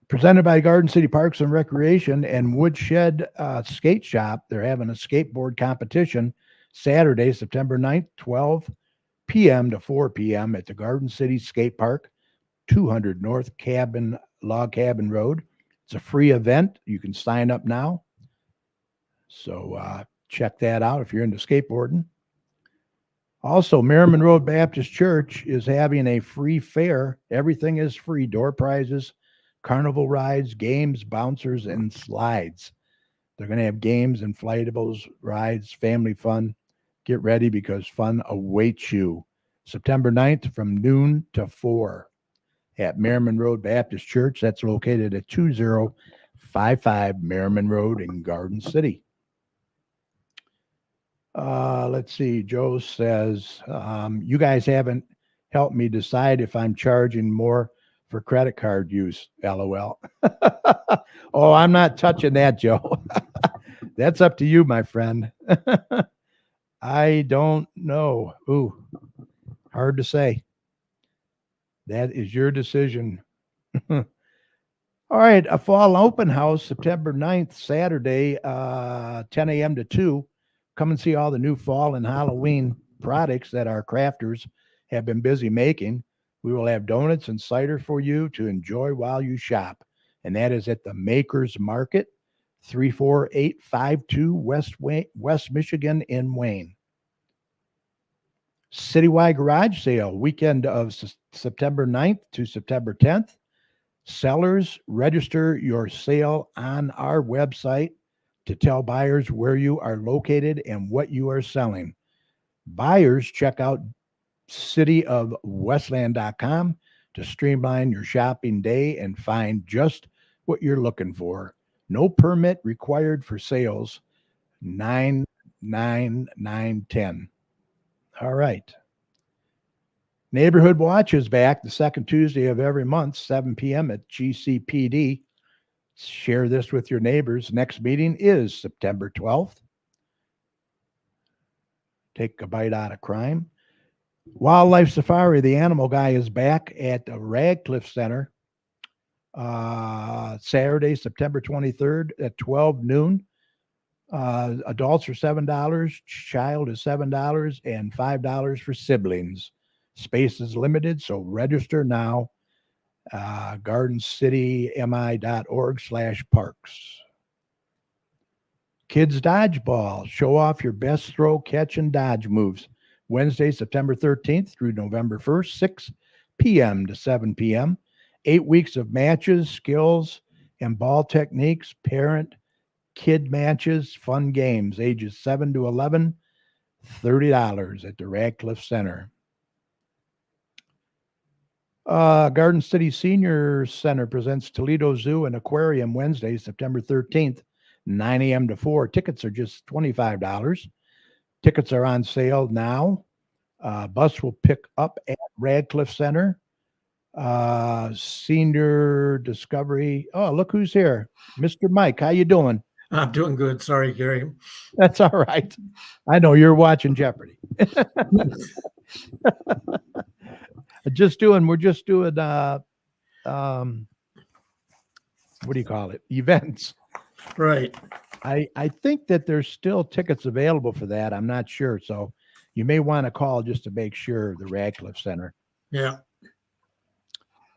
Presented by Garden City Parks and Recreation and Woodshed Skate Shop. They're having a skateboard competition Saturday, September 9th, 12 p.m. to 4 p.m. at the Garden City Skate Park, 200 North Log Cabin Road. It's a free event. You can sign up now. So check that out if you're into skateboarding. Also, Merriman Road Baptist Church is having a free fair. Everything is free. Door prizes, carnival rides, games, bouncers, and slides. They're going to have games, inflatables, rides, family fun. Get ready because fun awaits you. September 9th from noon to 4 at Merriman Road Baptist Church. That's located at 2055 Merriman Road in Garden City. Let's see. Joe says, you guys haven't helped me decide if I'm charging more for credit card use. LOL. Oh, I'm not touching that, Joe. That's up to you, my friend. I don't know. Ooh, hard to say. That is your decision. All right. A fall open house, September 9th, Saturday, 10 a.m. to 2. Come and see all the new fall and Halloween products that our crafters have been busy making. We will have donuts and cider for you to enjoy while you shop. And that is at the Makers Market, 34852 West Michigan in Wayne. Citywide garage sale, weekend of September 9th to September 10th. Sellers, register your sale on our website to tell buyers where you are located and what you are selling. Buyers, check out cityofwestland.com to streamline your shopping day and find just what you're looking for. No permit required for sales. 99910. All right. Neighborhood Watch is back the second Tuesday of every month, 7 p.m. at GCPD. Share this with your neighbors. Next meeting is September 12th. Take a bite out of crime. Wildlife Safari, the animal guy, is back at the Radcliffe Center Saturday, September 23rd at 12 noon. Adults are $7, child is $7, and $5 for siblings. Space is limited, so register now. GardenCityMI.org/parks. Kids Dodgeball. Show off your best throw, catch, and dodge moves. Wednesday, September 13th through November 1st, 6 p.m. to 7 p.m. 8 weeks of matches, skills, and ball techniques, parent, kid matches, fun games, ages 7 to 11, $30 at the Radcliffe Center. Garden City Senior Center presents Toledo Zoo and Aquarium Wednesday, September 13th, 9 a.m. to 4. Tickets are just $25. Tickets are on sale now. Bus will pick up at Radcliffe Center. Senior Discovery. Oh, look who's here. Mr. Mike, how you doing? I'm doing good. Sorry, Gary. That's all right. I know you're watching Jeopardy. We're just doing what do you call it? Events. Right. I think that there's still tickets available for that. I'm not sure. So you may want to call just to make sure, the Radcliffe Center. Yeah.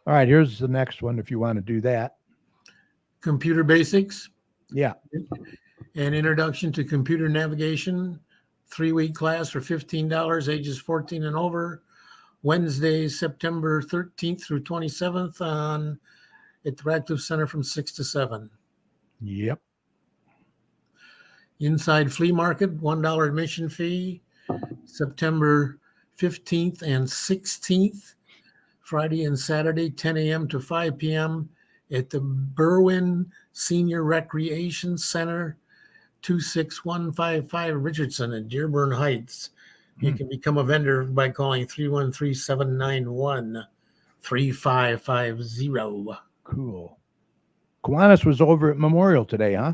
All right, here's the next one if you want to do that. Computer basics. Yeah. An introduction to computer navigation. 3-week class for $15, ages 14 and over. Wednesday, September 13th through 27th at the Radcliffe Center from 6 to 7. Yep. Inside Flea Market, $1 admission fee. September 15th and 16th, Friday and Saturday, 10 a.m. to 5 p.m. at the Berwyn Senior Recreation Center, 26155 Richardson in Dearborn Heights. You can become a vendor by calling 313-791-3550. Cool. Kiwanis was over at Memorial today, huh?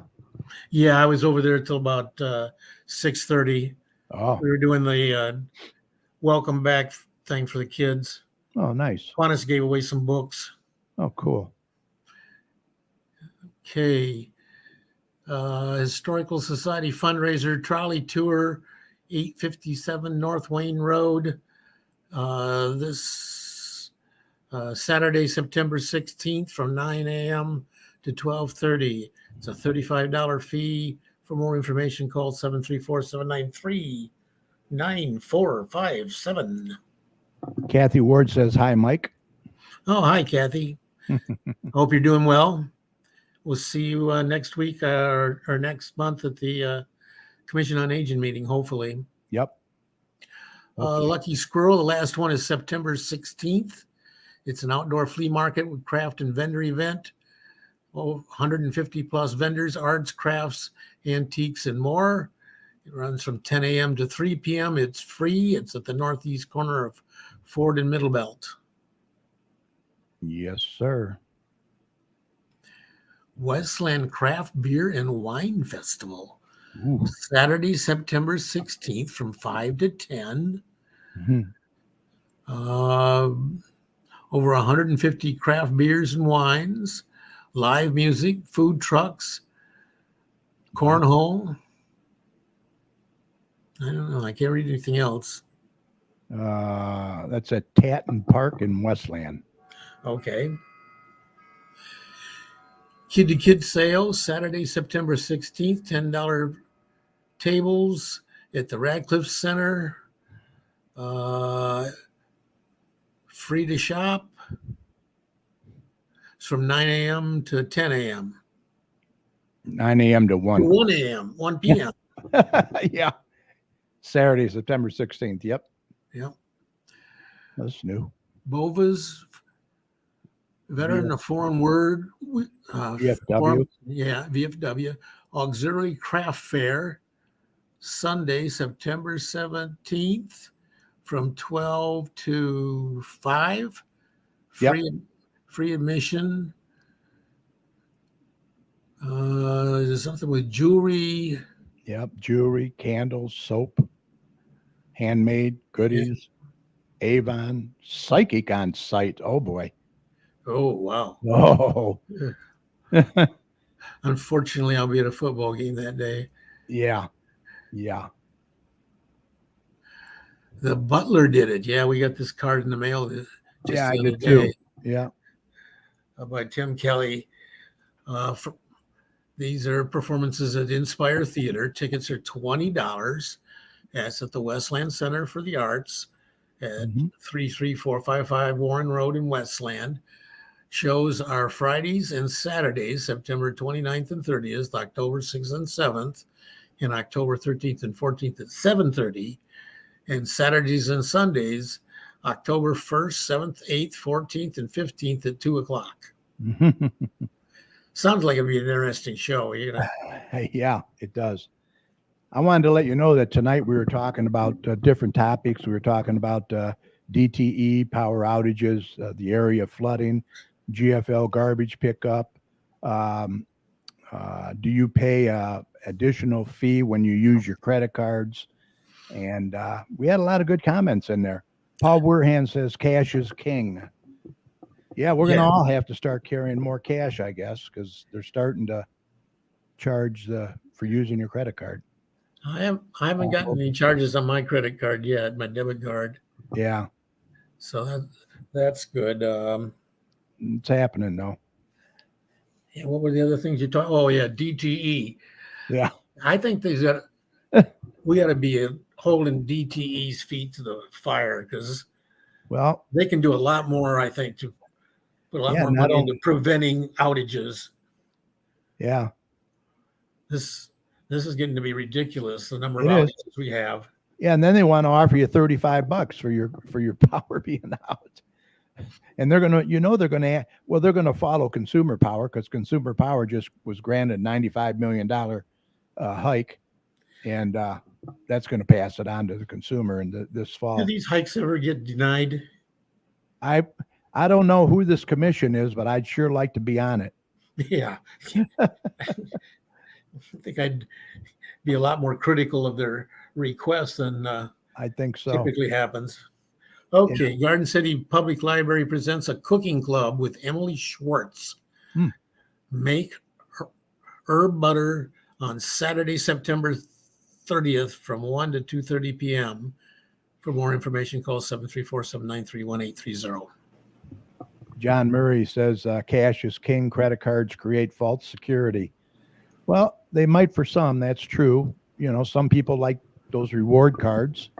Yeah, I was over there till about 6:30. Oh. We were doing the welcome back thing for the kids. Oh, nice. Kiwanis gave away some books. Oh, cool. Okay. Historical Society fundraiser trolley tour, 857 North Wayne Road. This Saturday, September 16th from 9 a.m. to 12:30. It's a $35 fee. For more information, call 734-793-9457. Kathy Ward says, hi, Mike. Oh, hi, Kathy. Hope you're doing well. We'll see you next week or next month at the Commission on Aging meeting, hopefully. Yep. Okay. Lucky Squirrel, the last one is September 16th. It's an outdoor flea market with craft and vendor event. 150 plus vendors, arts, crafts, antiques, and more. It runs from 10 a.m. to 3 p.m. It's free. It's at the northeast corner of Ford and Middlebelt. Yes, sir. Westland Craft Beer and Wine Festival. Ooh. Saturday, September 16th from 5 to 10. Mm-hmm. Over 150 craft beers and wines, live music, food trucks, cornhole. I don't know. I can't read anything else. That's at Tatton Park in Westland. Okay. Kid to Kid sale, Saturday, September 16th, $10 tables at the Radcliffe Center. Free to shop. It's from 9 a.m. to 10 a.m. 9 a.m. to 1. 1 a.m., 1 p.m. Yeah. Saturday, September 16th. Yep. Yep. That's new. Bova's Veteran of Foreign Word, VFW. VFW Auxiliary Craft Fair, Sunday, September 17th, from 12 to 5. Yep. Free admission. There's something with jewelry. Yep, jewelry, candles, soap, handmade goodies, Avon, psychic on site. Oh boy. Oh, wow. Oh. Unfortunately, I'll be at a football game that day. Yeah. Yeah. The Butler did it. Yeah, we got this card in the mail just Yeah, the I other did too. day, Yeah. By Tim Kelly. These are performances at Inspire Theater. Tickets are $20. That's at the Westland Center for the Arts at 33455 Warren Road in Westland. Shows are Fridays and Saturdays, September 29th and 30th, October 6th and 7th, and October 13th and 14th at 7:30. And Saturdays and Sundays, October 1st, 7th, 8th, 14th, and 15th at 2 o'clock. Sounds like it'd be an interesting show. Yeah, it does. I wanted to let you know that tonight we were talking about different topics. We were talking about DTE, power outages, the area flooding, GFL garbage pickup. Do you pay additional fee when you use your credit cards? And we had a lot of good comments in there. Paul Werhan says cash is king. Yeah, we're going to all have to start carrying more cash, I guess, because they're starting to charge for using your credit card. I haven't gotten any charges on my credit card yet, my debit card. Yeah. So that's good. It's happening, though. Yeah, what were the other things you talked? Oh, yeah, DTE. Yeah. I think we got to be holding DTE's feet to the fire because they can do a lot more, I think, to put a lot more money into preventing outages. Yeah. This is getting to be ridiculous, the number of outages we have. Yeah, and then they want to offer you $35 for your power being out. And they're going to follow Consumer Power because Consumer Power just was granted $95 million hike. And that's going to pass it on to the consumer this fall. Do these hikes ever get denied? I don't know who this commission is, but I'd sure like to be on it. Yeah. I think I'd be a lot more critical of their requests than I think so. Typically happens. Okay, yeah. Garden City Public Library presents a cooking club with Emily Schwartz. Make herb butter on Saturday, September 30th from 1 to 2:30 p.m. For more information, call 734-793-1830. John Murray says cash is king. Credit cards create false security. Well, they might for some. That's true. You know, some people like those reward cards.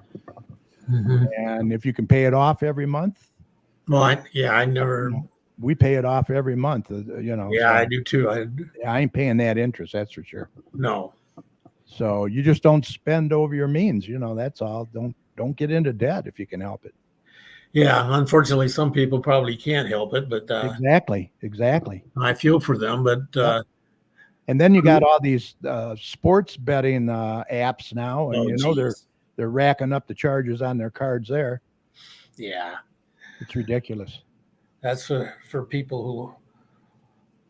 And if you can pay it off every month. Well, I never. We pay it off every month, Yeah, so, I do too. I ain't paying that interest. That's for sure. No. So you just don't spend over your means. That's all. Don't get into debt if you can help it. Yeah, unfortunately, some people probably can't help it, but exactly. I feel for them, but and then you got all these sports betting apps now, and they're racking up the charges on their cards there. Yeah, it's ridiculous. That's for people who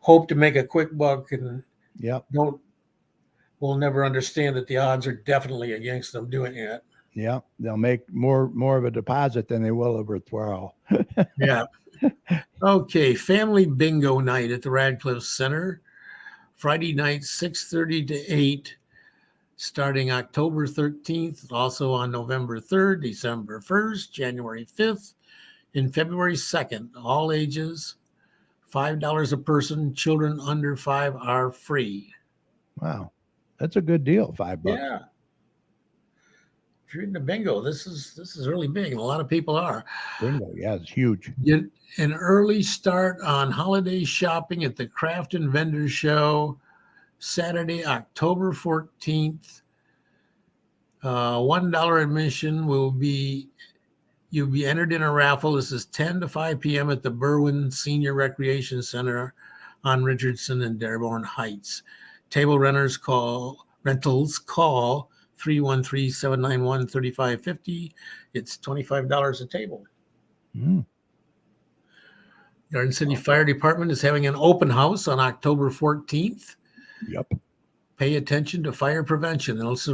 hope to make a quick buck and will never understand that the odds are definitely against them doing it. Yeah, they'll make more of a deposit than they will a withdrawal. Yeah. Okay, family bingo night at the Radcliffe Center, Friday night, 6:30 to 8, starting October 13th, also on November 3rd, December 1st, January 5th, and February 2nd. All ages, $5 a person. Children under 5 are free. Wow, that's a good deal. $5. Yeah. If you're into bingo, this is really big, and a lot of people are. Bingo, yeah, it's huge. Get an early start on holiday shopping at the Craft and Vendor Show, Saturday, October 14th. $1 admission will be You'll be entered in a raffle. This is 10 to 5 p.m. at the Berwyn Senior Recreation Center on Richardson and Dearborn Heights. Table rentals call 313-791-3550. It's $25 a table. Mm. Garden City Fire Department is having an open house on October 14th. Yep. Pay attention to fire prevention. This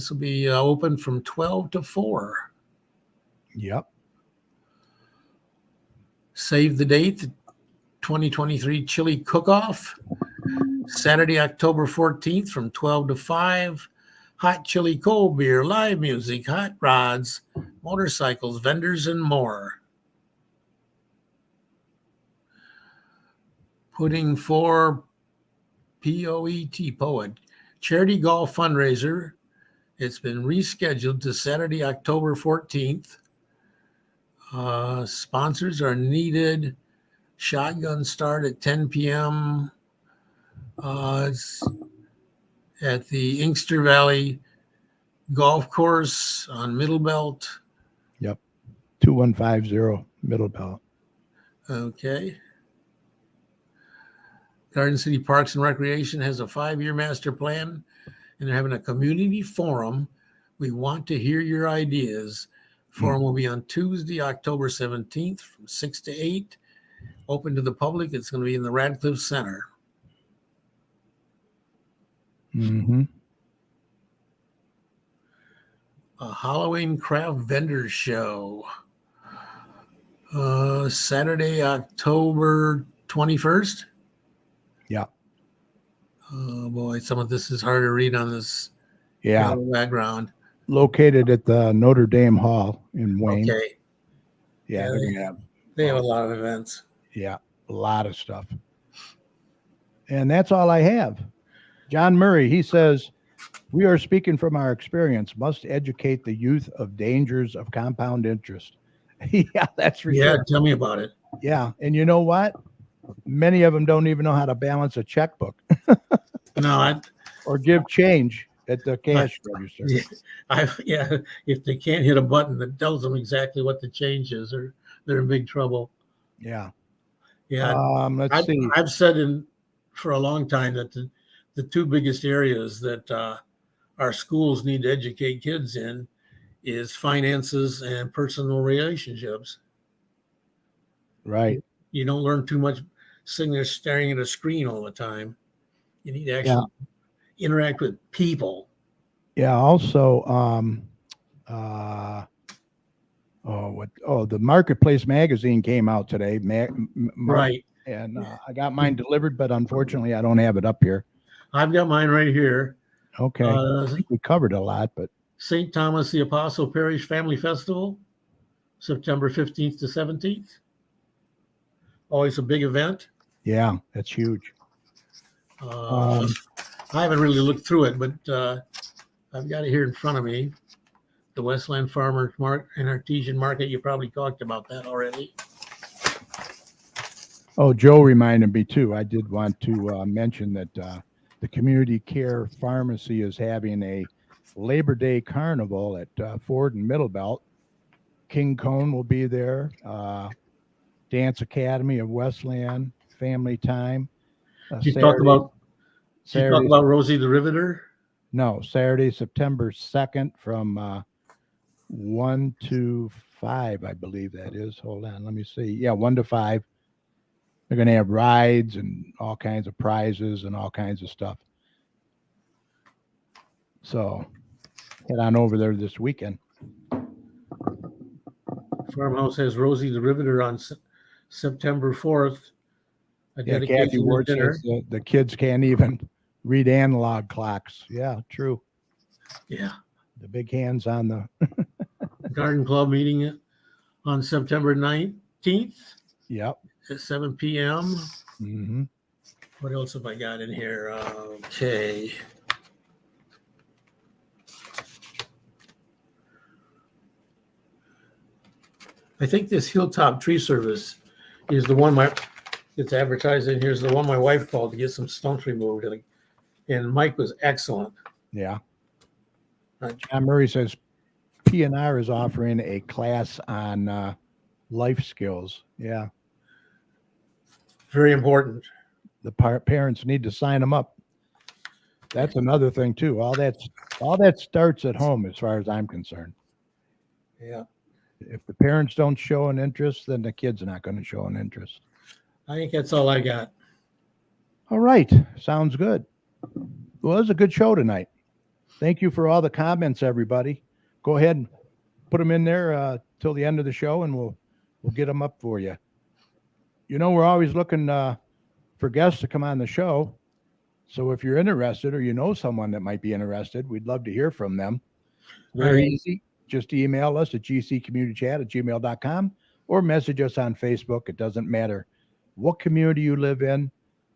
will be open from 12 to 4. Yep. Save the date, the 2023 Chili Cook-Off, Saturday, October 14th from 12 to 5. Hot chili, cold beer, live music, hot rods, motorcycles, vendors, and more. Putting for Poet charity golf fundraiser. It's been rescheduled to Saturday, October 14th. Sponsors are needed. Shotgun start at 10 p.m. It's at the Inkster Valley Golf Course on Middle Belt. Yep. 2150 Middle Belt. Okay. Garden City Parks and Recreation has a 5-year master plan, and they're having a community forum. We want to hear your ideas. Forum will be on Tuesday, October 17th from 6 to 8. Open to the public. It's going to be in the Radcliffe Center. Mm-hmm. A Halloween craft vendor show. Saturday, October 21st. Yeah. Oh boy, some of this is hard to read on this Yeah. background. Located at the Notre Dame Hall in Wayne. Okay. Yeah, Yeah, they're gonna have They have a lot of events. a lot of stuff. And that's all I have. John Murray, he says, we are speaking from our experience, must educate the youth of dangers of compound interest. Yeah, that's for Yeah, sure. tell me about it. Yeah. And you know what? Many of them don't even know how to balance a checkbook No, or give change at the cash register. if they can't hit a button that tells them exactly what the change is, they're in big trouble. Yeah. Yeah. Let's see. I've said for a long time that the two biggest areas that our schools need to educate kids in is finances and personal relationships. Right. You don't learn too much sitting there staring at a screen all the time. You need to actually interact with people. Yeah. Also, the Marketplace magazine came out today. Right. And I got mine delivered, but unfortunately, I don't have it up here. I've got mine right here. Okay. I think we covered a lot, but St. Thomas the Apostle Parish Family Festival, September 15th to 17th. Always a big event. yeah, that's huge. I haven't really looked through it, but I've got it here in front of me. The Westland Farmers and Artesian Market. You probably talked about that already. Oh, Joe reminded me too. I did want to mention that the Community Care Pharmacy is having a Labor Day Carnival at Ford and Middle Belt. King Cone will be there. Dance Academy of Westland, Family Time. Did you talk about Rosie the Riveter? No, Saturday, September 2nd from 1 to 5, I believe that is. Hold on, let me see. Yeah, 1 to 5. They're going to have rides and all kinds of prizes and all kinds of stuff. So head on over there this weekend. Farmhouse has Rosie the Riveter on September 4th. Yeah, Kathy Ward says the kids can't even read analog clocks. Yeah, true. Yeah. The big hands on the Garden Club meeting on September 19th. Yep. At 7 p.m. Mm-hmm. What else have I got in here? Okay. I think this Hilltop Tree Service is the one it's advertised in here is the one my wife called to get some stumps removed. And Mike was excellent. Yeah. John Murray says PNR is offering a class on life skills. Yeah, Very important. the parents need to sign them up. That's another thing too. All that starts at home, as far as I'm concerned. Yeah. If the parents don't show an interest, then the kids are not going to show an interest. I think that's all I got. All right, sounds good. Well, it was a good show tonight. Thank you for all the comments, everybody. Go ahead and put them in there till the end of the show, and we'll get them up for you. You know, we're always looking for guests to come on the show. So if you're interested or you know someone that might be interested, we'd love to hear from them. Very easy. Just email us at gccommunitychat@gmail.com or message us on Facebook. It doesn't matter what community you live in.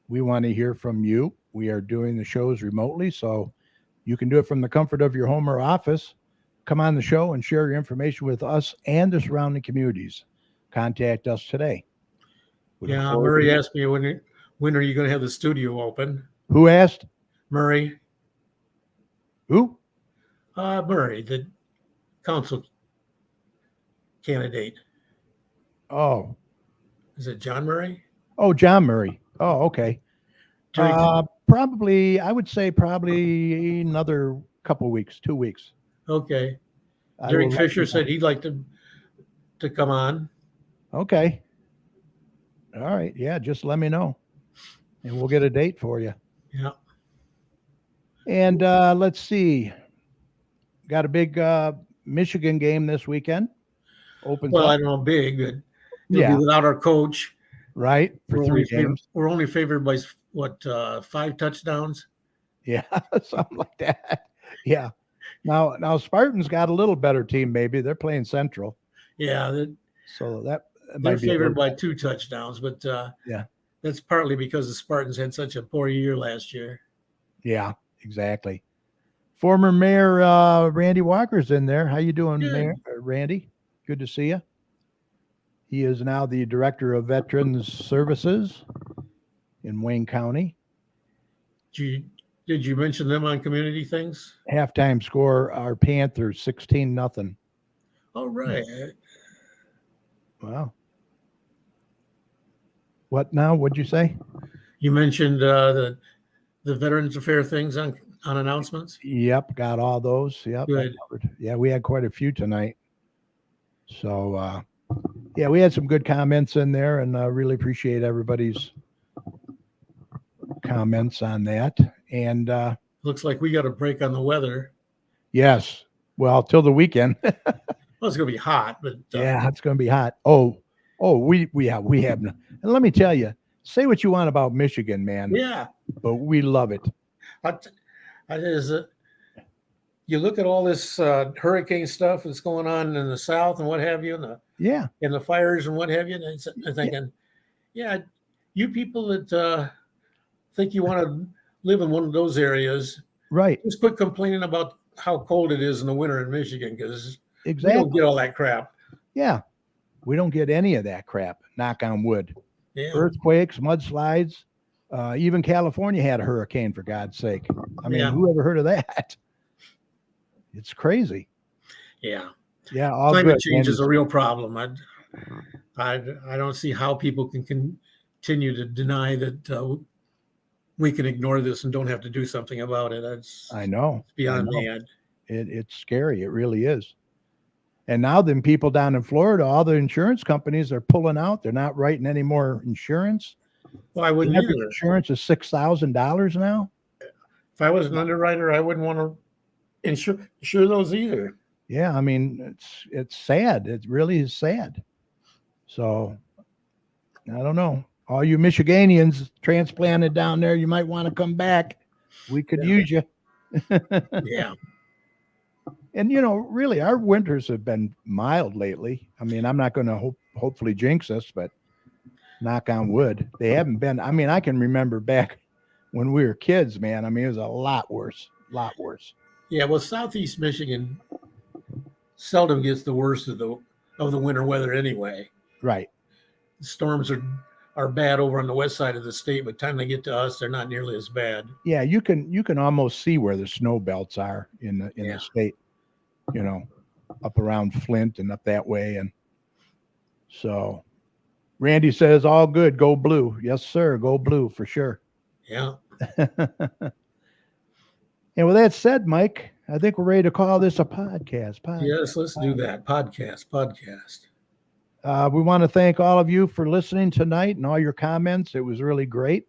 We want to hear from you. We are doing the shows remotely, so you can do it from the comfort of your home or office. Come on the show and share your information with us and the surrounding communities. Contact us today. Yeah, Murray asked me when are you going to have the studio open? Who asked? Murray. Who? Murray, the council candidate. Oh. Is it John Murray? Oh, John Murray. Oh, okay. Jerry, Probably, I would say probably another couple weeks, 2 weeks. okay. I Derek will let Fisher you know. said he'd like to come on. Okay. All right. Yeah, just let me know. And we'll get a date for you. Yeah. And let's see. Got a big Michigan game this weekend. Opens Well, I up. don't know, big, but Yeah. be without our coach. Right. For We're 3 only, favored, games. we're only favored by what, 5 touchdowns? Yeah. Something like that. Yeah. Now Spartans got a little better team, maybe. They're playing Central. Yeah, So that they're might be a favored little- by 2 touchdowns, but Yeah. that's partly because the Spartans had such a poor year last year. Yeah, exactly. Former Mayor Randy Walker's in there. How you doing, Good. Mayor Randy? Good to see you. He is now the Director of Veterans Services in Wayne County. Did you mention them on community things? Halftime score, our Panthers 16-0. Oh, right. Wow. What now? What'd you say? You mentioned the Veterans Affair things on announcements. Yep, got all those. Yep. I Good. covered. Yeah, we had quite a few tonight. So, yeah, we had some good comments in there, and really appreciate everybody's comments on that. And Looks like we got a break on the weather. yes, well, till the weekend. Well, it's going to be hot, but Yeah, it's going to be hot. We have. And let me tell you, say what you want about Michigan, man, yeah. but we love it. You look at all this hurricane stuff that's going on in the South and what have you, Yeah, and the fires and what have you. And I'm thinking, yeah, you people that think you want to live in one of those areas, right. just quit complaining about how cold it is in the winter in Michigan, because we Exactly. don't get all that crap. Yeah, we don't get any of that crap. Knock on wood. Yeah. Earthquakes, mudslides. Even California had a hurricane, for God's sake. I mean, Yeah. who ever heard of that? It's crazy. Yeah. Yeah, all Climate good. change is And a real problem. I don't see how people can continue to deny that we can ignore this and don't have to do something about it. That's I know. beyond I know. me. It's scary. It really is. And now then people down in Florida, all the insurance companies are pulling out. They're not writing any more insurance. Well, I wouldn't Average either. insurance is $6,000 now. If I was an underwriter, I wouldn't want to insure those either. Yeah, I mean, it's sad. It really is sad. So I don't know. All you Michiganians transplanted down there, you might want to come back. We could use you. Yeah. And really, our winters have been mild lately. I mean, I'm not going to hopefully jinx us, but knock on wood, they haven't been. I mean, I can remember back when we were kids, man. I mean, it was a lot worse. Yeah. Well, Southeast Michigan seldom gets the worst of the winter weather anyway. Right. Storms are bad over on the west side of the state, but time they get to us, they're not nearly as bad. Yeah, you can almost see where the snow belts are in the Yeah. state. up around Flint and up that way. And so Randy says, all good. Go blue. Yes, sir. Go blue for sure. Yeah. And with that said, Mike, I think we're ready to call this a podcast. Yes, let's do that. Podcast. We want to thank all of you for listening tonight and all your comments. It was really great.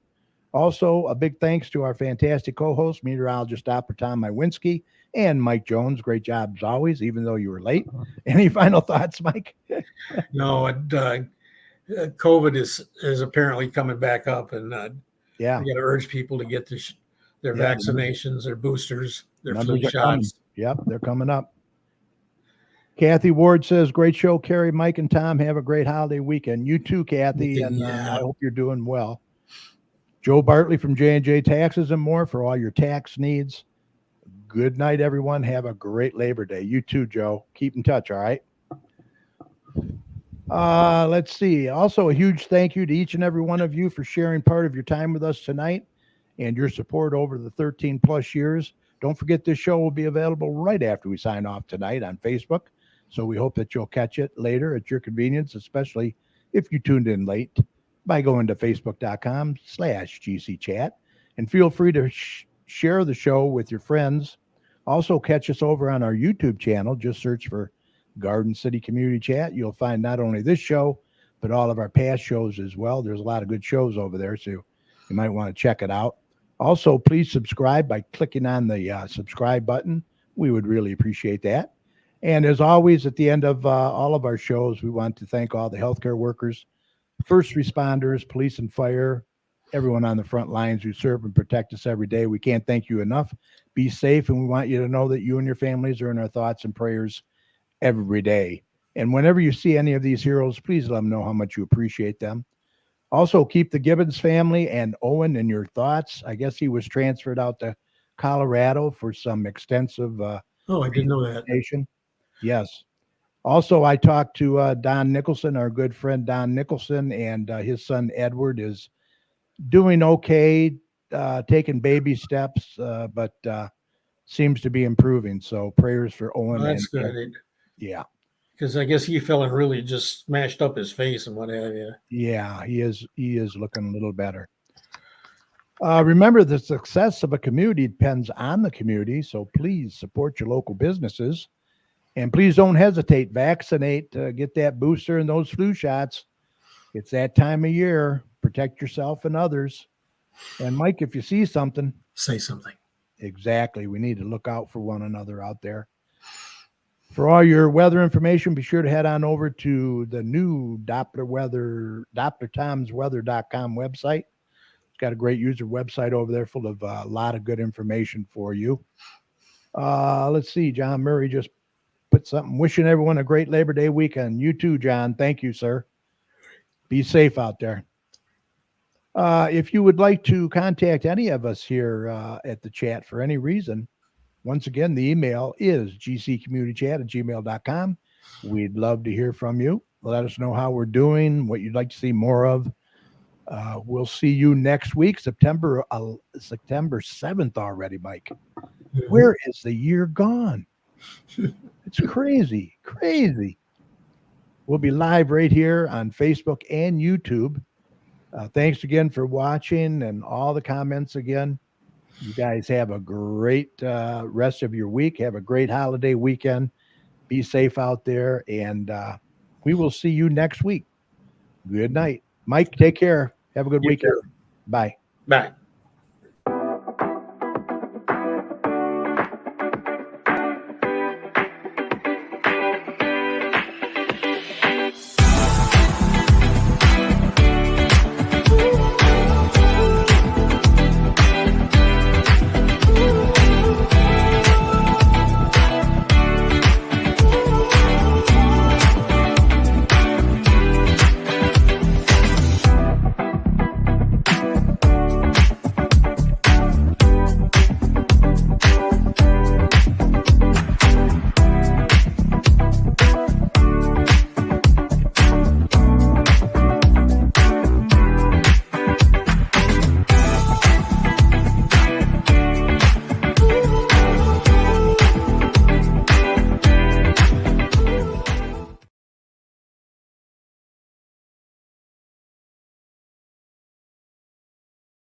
Also, a big thanks to our fantastic co-host, meteorologist Dr. Tom Mywinski, and Mike Jones. Great job as always, even though you were late. Any final thoughts, Mike? No, COVID is apparently coming back up, and Yeah. we got to urge people to get their vaccinations, their boosters, their flu Numbers are coming. shots. Yep, they're coming up. Kathy Ward says, great show, Carrie, Mike, and Tom. Have a great holiday weekend. You too, Kathy, and I hope you're doing well. Joe Bartley from J&J Taxes and More for all your tax needs. Good night, everyone. Have a great Labor Day. You too, Joe. Keep in touch, all right? Let's see. Also, a huge thank you to each and every one of you for sharing part of your time with us tonight and your support over the 13 plus years. Don't forget this show will be available right after we sign off tonight on Facebook. So we hope that you'll catch it later at your convenience, especially if you tuned in late, by going to facebook.com/GC Chat, and feel free to share the show with your friends. Also catch us over on our YouTube channel. Just search for Garden City Community Chat. You'll find not only this show, but all of our past shows as well. There's a lot of good shows over there, so you might want to check it out. Also, please subscribe by clicking on the subscribe button. We would really appreciate that. And as always, at the end of all of our shows, we want to thank all the healthcare workers, first responders, police and fire, everyone on the front lines who serve and protect us every day. We can't thank you enough. Be safe, and we want you to know that you and your families are in our thoughts and prayers every day. And whenever you see any of these heroes, please let them know how much you appreciate them. Also, keep the Gibbons family and Owen in your thoughts. I guess he was transferred out to Colorado for some extensive I didn't know that. Yes. Also, I talked to Don Nicholson, our good friend Don Nicholson, and his son Edward is doing okay, taking baby steps, but seems to be improving. So prayers for Owen. That's good. Yeah. Because I guess he fell and really just smashed up his face and what have you. Yeah, he is looking a little better. Remember, the success of a community depends on the community, so please support your local businesses. And please don't hesitate. Vaccinate, get that booster and those flu shots. It's that time of year. Protect yourself and others. And Mike, if you see something, say something. Exactly. We need to look out for one another out there. For all your weather information, be sure to head on over to the new DrTomsWeather.com website. It's got a great user website over there full of a lot of good information for you. Let's see. John Murray just put something. Wishing everyone a great Labor Day weekend. You too, John. Thank you, sir. Be safe out there. If you would like to contact any of us here at the chat for any reason, once again, the email is gccommunitychat@gmail.com. We'd love to hear from you. Let us know how we're doing, what you'd like to see more of. We'll see you next week, September 7th already, Mike. Mm-hmm. Where is the year gone? It's crazy. We'll be live right here on Facebook and YouTube. Thanks again for watching and all the comments again. You guys have a great rest of your week. Have a great holiday weekend. Be safe out there, and we will see you next week. Good night. Mike, take care. Have a good weekend. Bye. Bye.